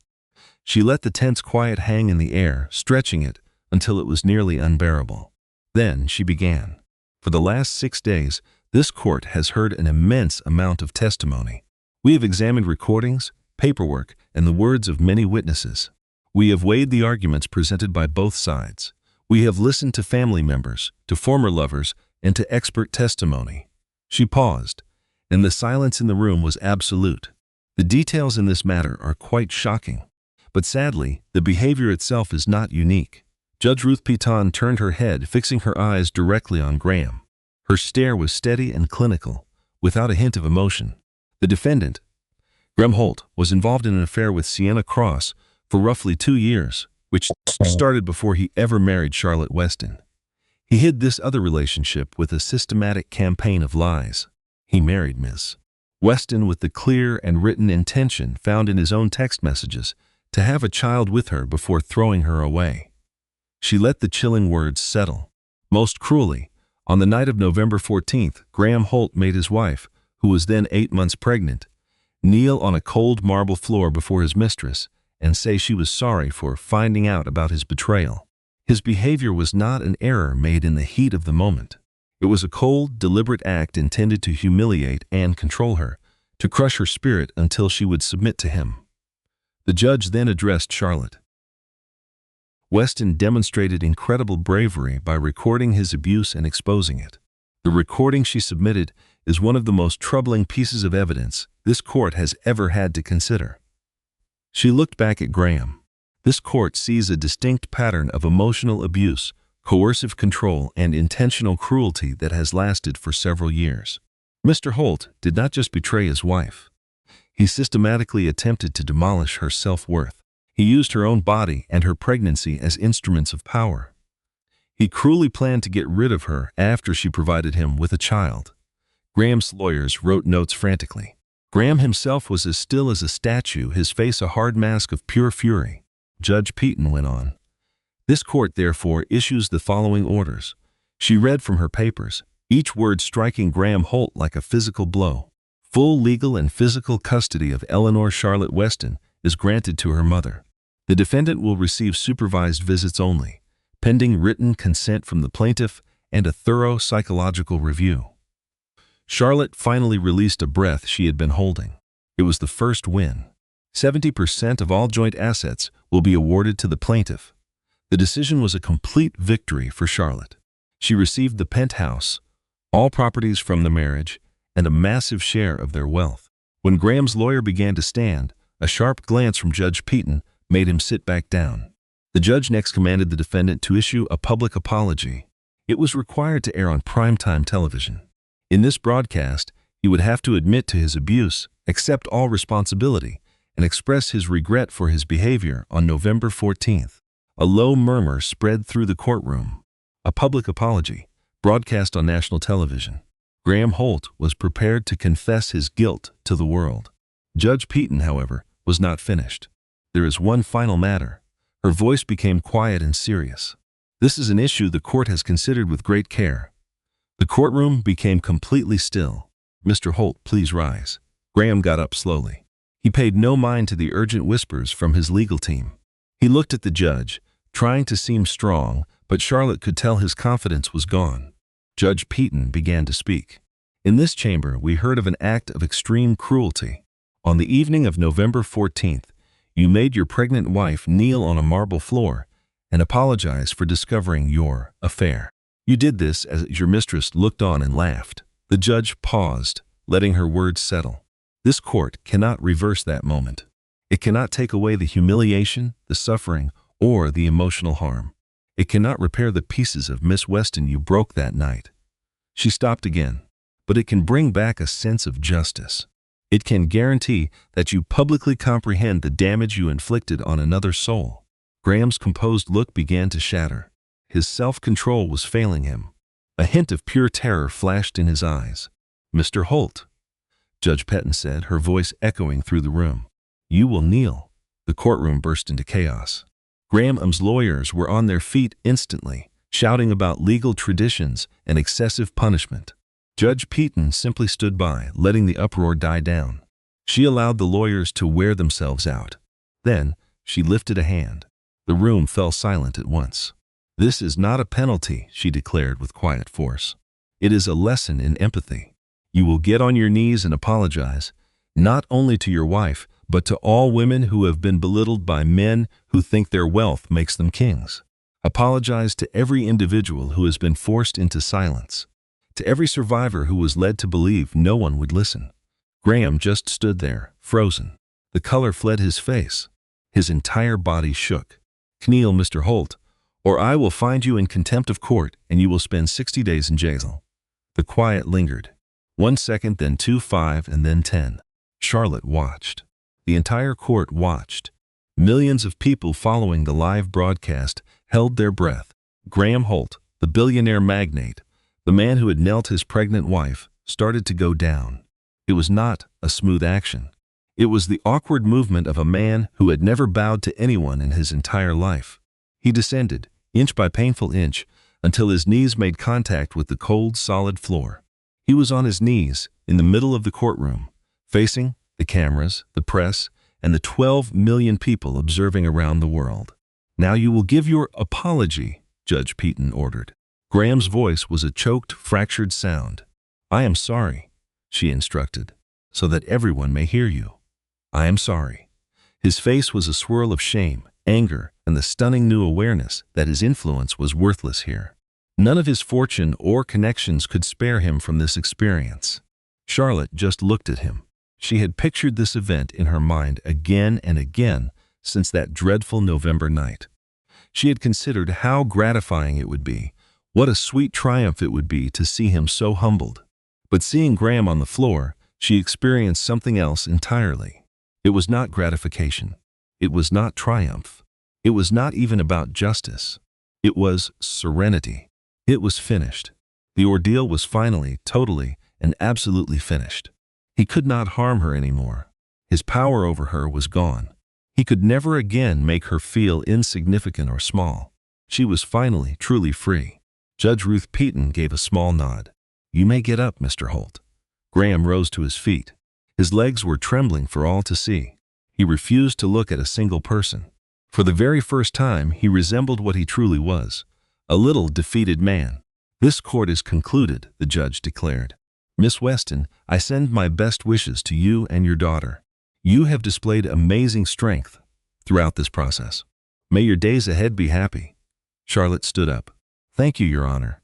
She let the tense quiet hang in the air, stretching it until it was nearly unbearable. Then she began. For the last 6 days, this court has heard an immense amount of testimony. We have examined recordings, paperwork, and the words of many witnesses. We have weighed the arguments presented by both sides. We have listened to family members, to former lovers, and to expert testimony. She paused, and the silence in the room was absolute. The details in this matter are quite shocking. But sadly, the behavior itself is not unique. Judge Ruth Peaton turned her head, fixing her eyes directly on Graham. Her stare was steady and clinical, without a hint of emotion. The defendant, Graham Holt, was involved in an affair with Sienna Cross for roughly 2 years, which started before he ever married Charlotte Weston. He hid this other relationship with a systematic campaign of lies. He married Miss Weston with the clear and written intention found in his own text messages to have a child with her before throwing her away. She let the chilling words settle. Most cruelly, on the night of November 14th, Graham Holt made his wife, who was then 8 months pregnant, kneel on a cold marble floor before his mistress and say she was sorry for finding out about his betrayal. His behavior was not an error made in the heat of the moment. It was a cold, deliberate act intended to humiliate and control her, to crush her spirit until she would submit to him. The judge then addressed Charlotte. Weston demonstrated incredible bravery by recording his abuse and exposing it. The recording she submitted is one of the most troubling pieces of evidence this court has ever had to consider. She looked back at Graham. This court sees a distinct pattern of emotional abuse, coercive control, and intentional cruelty that has lasted for several years. Mr. Holt did not just betray his wife. He systematically attempted to demolish her self-worth. He used her own body and her pregnancy as instruments of power. He cruelly planned to get rid of her after she provided him with a child. Graham's lawyers wrote notes frantically. Graham himself was as still as a statue, his face a hard mask of pure fury. Judge Peaton went on. This court, therefore, issues the following orders. She read from her papers, each word striking Graham Holt like a physical blow. Full legal and physical custody of Eleanor Charlotte Weston is granted to her mother. The defendant will receive supervised visits only, pending written consent from the plaintiff and a thorough psychological review. Charlotte finally released a breath she had been holding. It was the first win. 70% of all joint assets will be awarded to the plaintiff. The decision was a complete victory for Charlotte. She received the penthouse, all properties from the marriage, and a massive share of their wealth. When Graham's lawyer began to stand, A sharp glance from Judge Peyton made him sit back down. The judge next commanded the defendant to issue a public apology. It was required to air on primetime television. In this broadcast, he would have to admit to his abuse, accept all responsibility, and express his regret for his behavior on November 14th. A low murmur spread through the courtroom. A public apology, broadcast on national television. Graham Holt was prepared to confess his guilt to the world. Judge Peyton, however, was not finished. There is one final matter. Her voice became quiet and serious. This is an issue the court has considered with great care. The courtroom became completely still. Mr. Holt, please rise. Graham got up slowly. He paid no mind to the urgent whispers from his legal team. He looked at the judge, trying to seem strong, but Charlotte could tell his confidence was gone. Judge Peyton began to speak. In this chamber, we heard of an act of extreme cruelty. On the evening of November 14th, you made your pregnant wife kneel on a marble floor and apologize for discovering your affair. You did this as your mistress looked on and laughed. The judge paused, letting her words settle. This court cannot reverse that moment. It cannot take away the humiliation, the suffering, or the emotional harm. It cannot repair the pieces of Miss Weston you broke that night. She stopped again, but it can bring back a sense of justice. It can guarantee that you publicly comprehend the damage you inflicted on another soul. Graham's composed look began to shatter. His self-control was failing him. A hint of pure terror flashed in his eyes. Mr. Holt, Judge Peyton said, her voice echoing through the room. You will kneel. The courtroom burst into chaos. Graham's lawyers were on their feet instantly, shouting about legal traditions and excessive punishment. Judge Peyton simply stood by, letting the uproar die down. She allowed the lawyers to wear themselves out. Then, she lifted a hand. The room fell silent at once. This is not a penalty, she declared with quiet force. It is a lesson in empathy. You will get on your knees and apologize, not only to your wife, but to all women who have been belittled by men who think their wealth makes them kings. Apologize to every individual who has been forced into silence, to every survivor who was led to believe no one would listen. Graham just stood there, frozen. The color fled his face. His entire body shook. Kneel, Mr. Holt, or I will find you in contempt of court and you will spend 60 days in jail. The quiet lingered. 1 second, then 2, 5, and then 10. Charlotte watched. The entire court watched. Millions of people following the live broadcast held their breath. Graham Holt, the billionaire magnate, the man who had knelt his pregnant wife, started to go down. It was not a smooth action. It was the awkward movement of a man who had never bowed to anyone in his entire life. He descended, inch by painful inch, until his knees made contact with the cold, solid floor. He was on his knees, in the middle of the courtroom, facing the cameras, the press, and the 12 million people observing around the world. Now you will give your apology, Judge Peyton ordered. Graham's voice was a choked, fractured sound. I am sorry, she instructed, so that everyone may hear you. I am sorry. His face was a swirl of shame, anger, and the stunning new awareness that his influence was worthless here. None of his fortune or connections could spare him from this experience. Charlotte just looked at him. She had pictured this event in her mind again and again since that dreadful November night. She had considered how gratifying it would be, what a sweet triumph it would be to see him so humbled. But seeing Graham on the floor, she experienced something else entirely. It was not gratification. It was not triumph. It was not even about justice. It was serenity. It was finished. The ordeal was finally, totally, and absolutely finished. He could not harm her anymore. His power over her was gone. He could never again make her feel insignificant or small. She was finally, truly free. Judge Ruth Peyton gave a small nod. You may get up, Mr. Holt. Graham rose to his feet. His legs were trembling for all to see. He refused to look at a single person. For the very first time, he resembled what he truly was, a little defeated man. This court is concluded, the judge declared. Miss Weston, I send my best wishes to you and your daughter. You have displayed amazing strength throughout this process. May your days ahead be happy. Charlotte stood up. Thank you, Your Honor.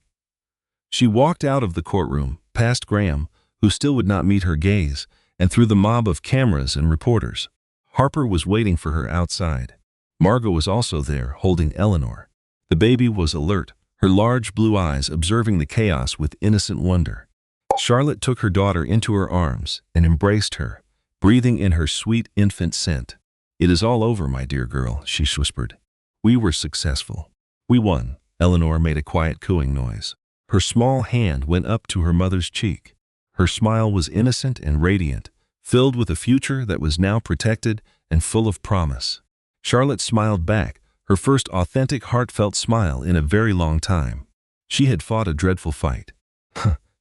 She walked out of the courtroom, past Graham, who still would not meet her gaze, and through the mob of cameras and reporters. Harper was waiting for her outside. Margot was also there, holding Eleanor. The baby was alert, her large blue eyes observing the chaos with innocent wonder. Charlotte took her daughter into her arms and embraced her, breathing in her sweet infant scent. "It is all over, my dear girl," she whispered. "We were successful. We won." Eleanor made a quiet cooing noise. Her small hand went up to her mother's cheek. Her smile was innocent and radiant, filled with a future that was now protected and full of promise. Charlotte smiled back, her first authentic heartfelt smile in a very long time. She had fought a dreadful fight.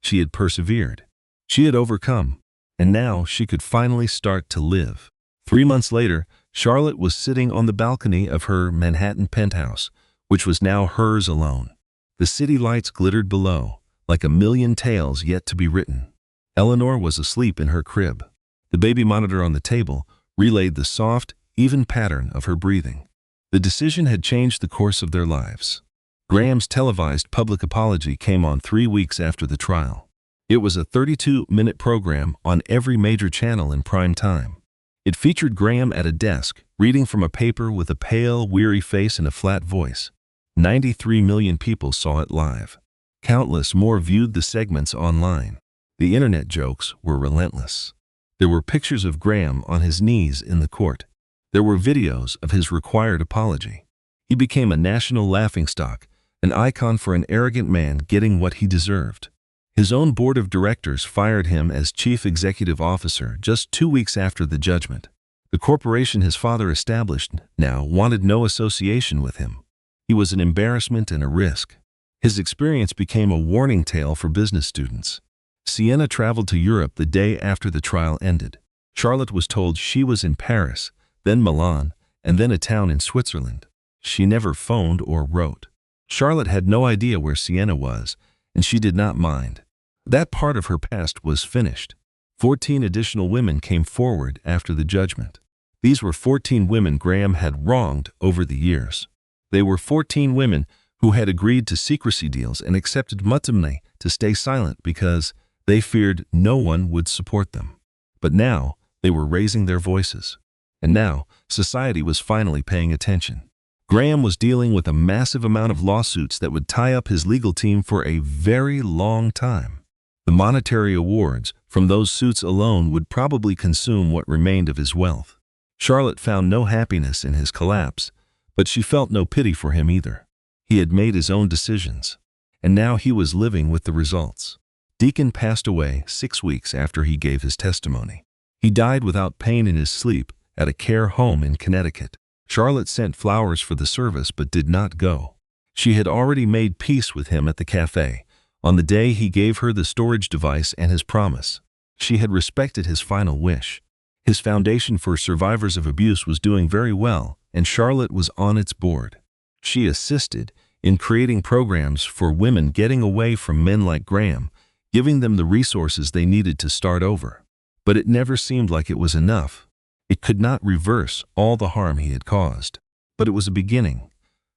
She had persevered. She had overcome. And now she could finally start to live. 3 months later, Charlotte was sitting on the balcony of her Manhattan penthouse, which was now hers alone. The city lights glittered below, like a million tales yet to be written. Eleanor was asleep in her crib. The baby monitor on the table relayed the soft, even pattern of her breathing. The decision had changed the course of their lives. Graham's televised public apology came on 3 weeks after the trial. It was a 32-minute program on every major channel in prime time. It featured Graham at a desk, reading from a paper with a pale, weary face and a flat voice. 93 million people saw it live. Countless more viewed the segments online. The internet jokes were relentless. There were pictures of Graham on his knees in the court. There were videos of his required apology. He became a national laughingstock, an icon for an arrogant man getting what he deserved. His own board of directors fired him as chief executive officer just 2 weeks after the judgment. The corporation his father established now wanted no association with him. He was an embarrassment and a risk. His experience became a warning tale for business students. Sienna traveled to Europe the day after the trial ended. Charlotte was told she was in Paris, then Milan, and then a town in Switzerland. She never phoned or wrote. Charlotte had no idea where Sienna was, and she did not mind. That part of her past was finished. 14 additional women came forward after the judgment. These were 14 women Graham had wronged over the years. They were 14 women who had agreed to secrecy deals and accepted matrimony to stay silent because they feared no one would support them. But now they were raising their voices. And now society was finally paying attention. Graham was dealing with a massive amount of lawsuits that would tie up his legal team for a very long time. The monetary awards from those suits alone would probably consume what remained of his wealth. Charlotte found no happiness in his collapse, but she felt no pity for him either. He had made his own decisions, and now he was living with the results. Deacon passed away 6 weeks after he gave his testimony. He died without pain in his sleep at a care home in Connecticut. Charlotte sent flowers for the service but did not go. She had already made peace with him at the cafe, on the day he gave her the storage device and his promise. She had respected his final wish. His foundation for survivors of abuse was doing very well, and Charlotte was on its board. She assisted in creating programs for women getting away from men like Graham, giving them the resources they needed to start over. But it never seemed like it was enough. It could not reverse all the harm he had caused. But it was a beginning,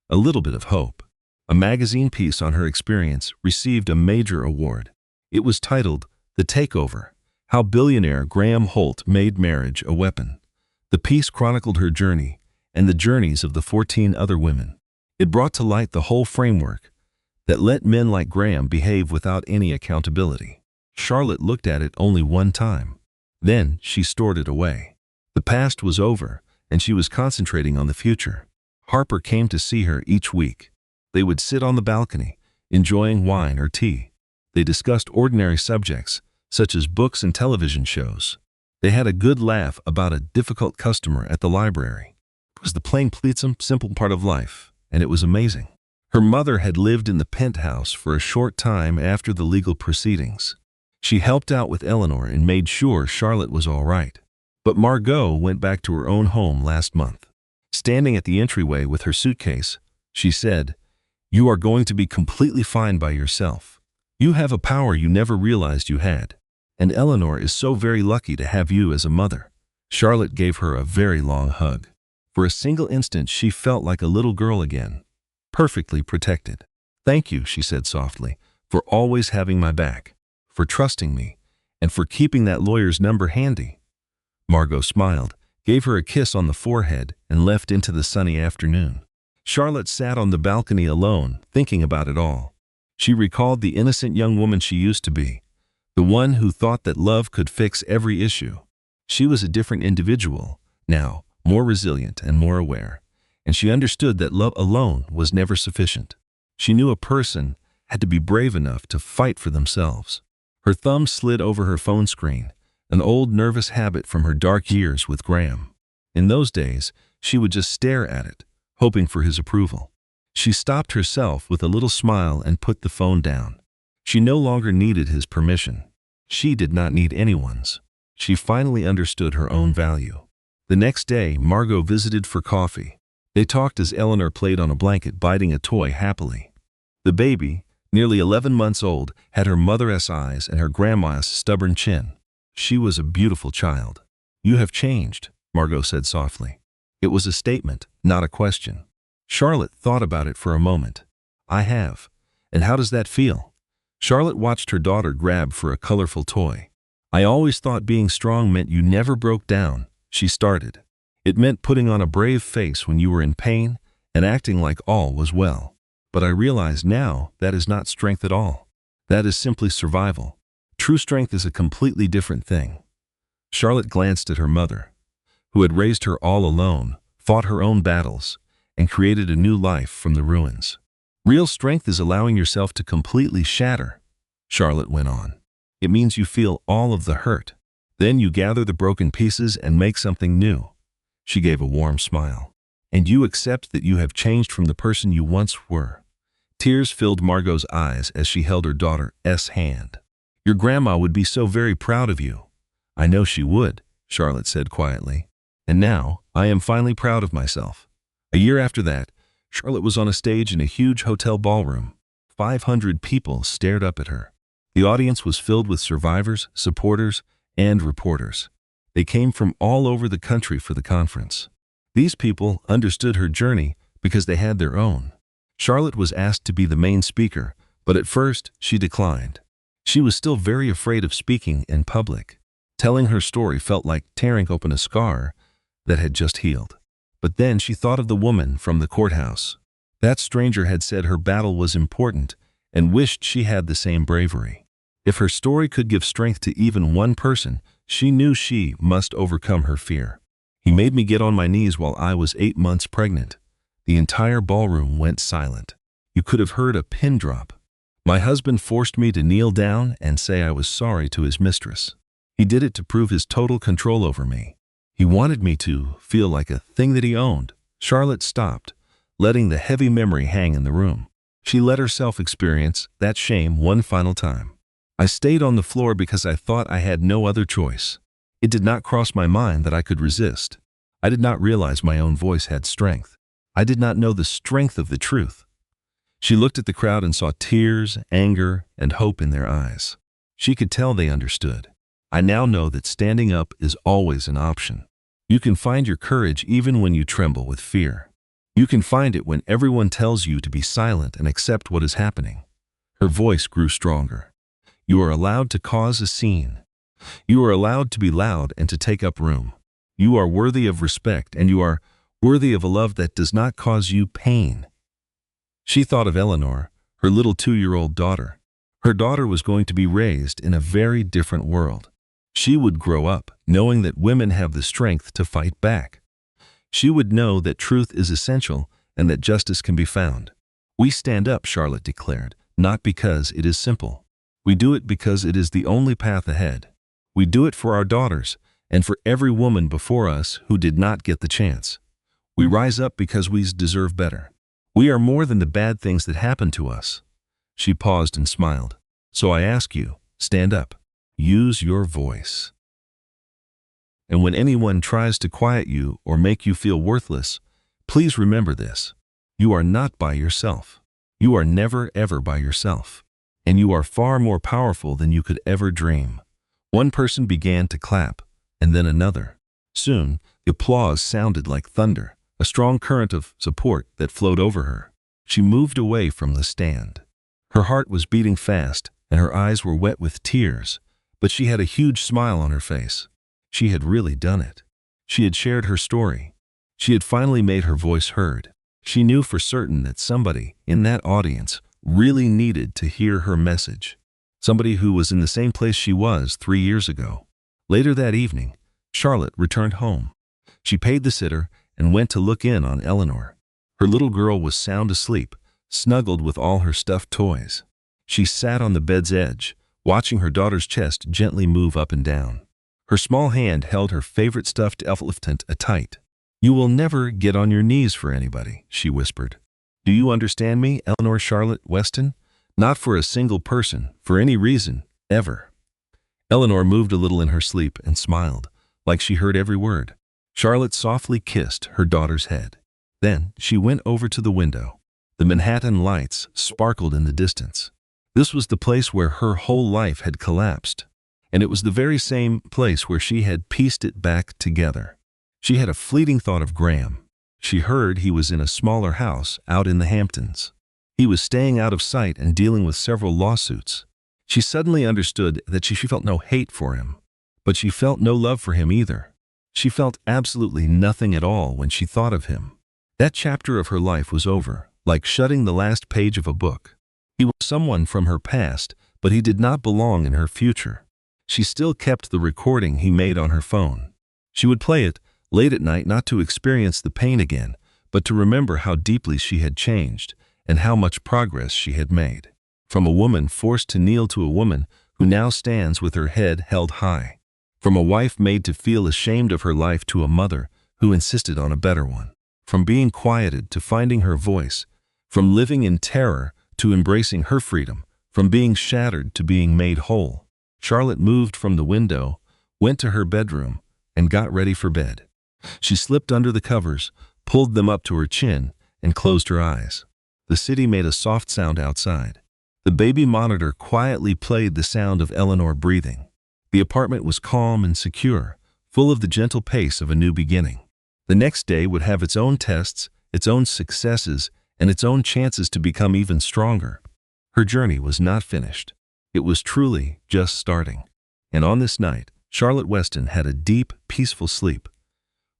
a little bit of hope. A magazine piece on her experience received a major award. It was titled, "The Takeover: How Billionaire Graham Holt Made Marriage a Weapon." The piece chronicled her journey and the journeys of the 14 other women. It brought to light the whole framework that let men like Graham behave without any accountability. Charlotte looked at it only one time. Then she stored it away. The past was over, and she was concentrating on the future. Harper came to see her each week. They would sit on the balcony, enjoying wine or tea. They discussed ordinary subjects, such as books and television shows. They had a good laugh about a difficult customer at the library. It was the plain, simple part of life, and it was amazing. Her mother had lived in the penthouse for a short time after the legal proceedings. She helped out with Eleanor and made sure Charlotte was all right. But Margot went back to her own home last month. Standing at the entryway with her suitcase, she said, "You are going to be completely fine by yourself. You have a power you never realized you had. And Eleanor is so very lucky to have you as a mother." Charlotte gave her a very long hug. For a single instant, she felt like a little girl again, perfectly protected. "Thank you," she said softly, "for always having my back, for trusting me, and for keeping that lawyer's number handy." Margot smiled, gave her a kiss on the forehead, and left into the sunny afternoon. Charlotte sat on the balcony alone, thinking about it all. She recalled the innocent young woman she used to be, the one who thought that love could fix every issue. She was a different individual, now, more resilient and more aware, and she understood that love alone was never sufficient. She knew a person had to be brave enough to fight for themselves. Her thumb slid over her phone screen, an old nervous habit from her dark years with Graham. In those days, she would just stare at it, hoping for his approval. She stopped herself with a little smile and put the phone down. She no longer needed his permission. She did not need anyone's. She finally understood her own value. The next day, Margot visited for coffee. They talked as Eleanor played on a blanket, biting a toy happily. The baby, nearly 11 months old, had her mother's eyes and her grandma's stubborn chin. She was a beautiful child. "You have changed," Margot said softly. It was a statement, not a question. Charlotte thought about it for a moment. "I have. And how does that feel?" Charlotte watched her daughter grab for a colorful toy. "I always thought being strong meant you never broke down," she started. "It meant putting on a brave face when you were in pain and acting like all was well. But I realize now that is not strength at all. That is simply survival. True strength is a completely different thing." Charlotte glanced at her mother, who had raised her all alone, fought her own battles, and created a new life from the ruins. "Real strength is allowing yourself to completely shatter," Charlotte went on. "It means you feel all of the hurt. Then you gather the broken pieces and make something new." She gave a warm smile. "And you accept that you have changed from the person you once were." Tears filled Margot's eyes as she held her daughter's hand. "Your grandma would be so very proud of you." "I know she would," Charlotte said quietly. "And now, I am finally proud of myself." A year after that, Charlotte was on a stage in a huge hotel ballroom. 500 people stared up at her. The audience was filled with survivors, supporters, and reporters. They came from all over the country for the conference. These people understood her journey because they had their own. Charlotte was asked to be the main speaker, but at first she declined. She was still very afraid of speaking in public. Telling her story felt like tearing open a scar that had just healed. But then she thought of the woman from the courthouse. That stranger had said her battle was important and wished she had the same bravery. If her story could give strength to even one person, she knew she must overcome her fear. "He made me get on my knees while I was 8 months pregnant." The entire ballroom went silent. You could have heard a pin drop. "My husband forced me to kneel down and say I was sorry to his mistress. He did it to prove his total control over me. He wanted me to feel like a thing that he owned." Charlotte stopped, letting the heavy memory hang in the room. She let herself experience that shame one final time. "I stayed on the floor because I thought I had no other choice. It did not cross my mind that I could resist. I did not realize my own voice had strength. I did not know the strength of the truth." She looked at the crowd and saw tears, anger, and hope in their eyes. She could tell they understood. "I now know that standing up is always an option. You can find your courage even when you tremble with fear. You can find it when everyone tells you to be silent and accept what is happening." Her voice grew stronger. "You are allowed to cause a scene. You are allowed to be loud and to take up room. You are worthy of respect, and you are worthy of a love that does not cause you pain." She thought of Eleanor, her little 2-year-old daughter. Her daughter was going to be raised in a very different world. She would grow up knowing that women have the strength to fight back. She would know that truth is essential and that justice can be found. "We stand up," Charlotte declared, "not because it is simple. We do it because it is the only path ahead. We do it for our daughters and for every woman before us who did not get the chance. We rise up because we deserve better. We are more than the bad things that happen to us." She paused and smiled. "So I ask you, stand up. Use your voice. And when anyone tries to quiet you or make you feel worthless, please remember this. You are not by yourself. You are never ever by yourself. And you are far more powerful than you could ever dream." One person began to clap, and then another. Soon, the applause sounded like thunder, a strong current of support that flowed over her. She moved away from the stand. Her heart was beating fast, and her eyes were wet with tears, but she had a huge smile on her face. She had really done it. She had shared her story. She had finally made her voice heard. She knew for certain that somebody in that audience really needed to hear her message. Somebody who was in the same place she was 3 years ago. Later that evening, Charlotte returned home. She paid the sitter and went to look in on Eleanor. Her little girl was sound asleep, snuggled with all her stuffed toys. She sat on the bed's edge, watching her daughter's chest gently move up and down. Her small hand held her favorite stuffed elephant tight. "You will never get on your knees for anybody," she whispered. "Do you understand me, Eleanor Charlotte Weston? Not for a single person, for any reason, ever." Eleanor moved a little in her sleep and smiled, like she heard every word. Charlotte softly kissed her daughter's head. Then she went over to the window. The Manhattan lights sparkled in the distance. This was the place where her whole life had collapsed, and it was the very same place where she had pieced it back together. She had a fleeting thought of Graham. She heard he was in a smaller house out in the Hamptons. He was staying out of sight and dealing with several lawsuits. She suddenly understood that she felt no hate for him, but she felt no love for him either. She felt absolutely nothing at all when she thought of him. That chapter of her life was over, like shutting the last page of a book. He was someone from her past, but he did not belong in her future. She still kept the recording he made on her phone. She would play it late at night, not to experience the pain again, but to remember how deeply she had changed and how much progress she had made. From a woman forced to kneel to a woman who now stands with her head held high. From a wife made to feel ashamed of her life to a mother who insisted on a better one. From being quieted to finding her voice. From living in terror to embracing her freedom. From being shattered to being made whole. Charlotte moved from the window, went to her bedroom, and got ready for bed. She slipped under the covers, pulled them up to her chin, and closed her eyes. The city made a soft sound outside. The baby monitor quietly played the sound of Eleanor breathing. The apartment was calm and secure, full of the gentle pace of a new beginning. The next day would have its own tests, its own successes, and its own chances to become even stronger. Her journey was not finished. It was truly just starting. And on this night, Charlotte Weston had a deep, peaceful sleep.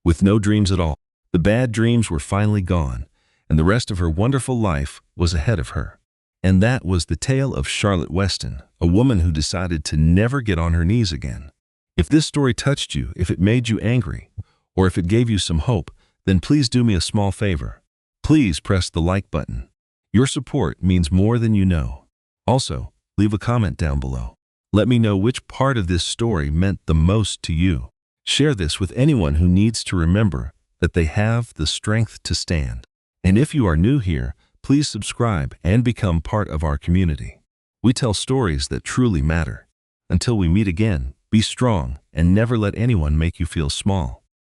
With no dreams at all. The bad dreams were finally gone, and the rest of her wonderful life was ahead of her. And that was the tale of Charlotte Weston, a woman who decided to never get on her knees again. If this story touched you, if it made you angry, or if it gave you some hope, then please do me a small favor. Please press the like button. Your support means more than you know. Also, leave a comment down below. Let me know which part of this story meant the most to you. Share this with anyone who needs to remember that they have the strength to stand. And if you are new here, please subscribe and become part of our community. We tell stories that truly matter. Until we meet again, be strong and never let anyone make you feel small.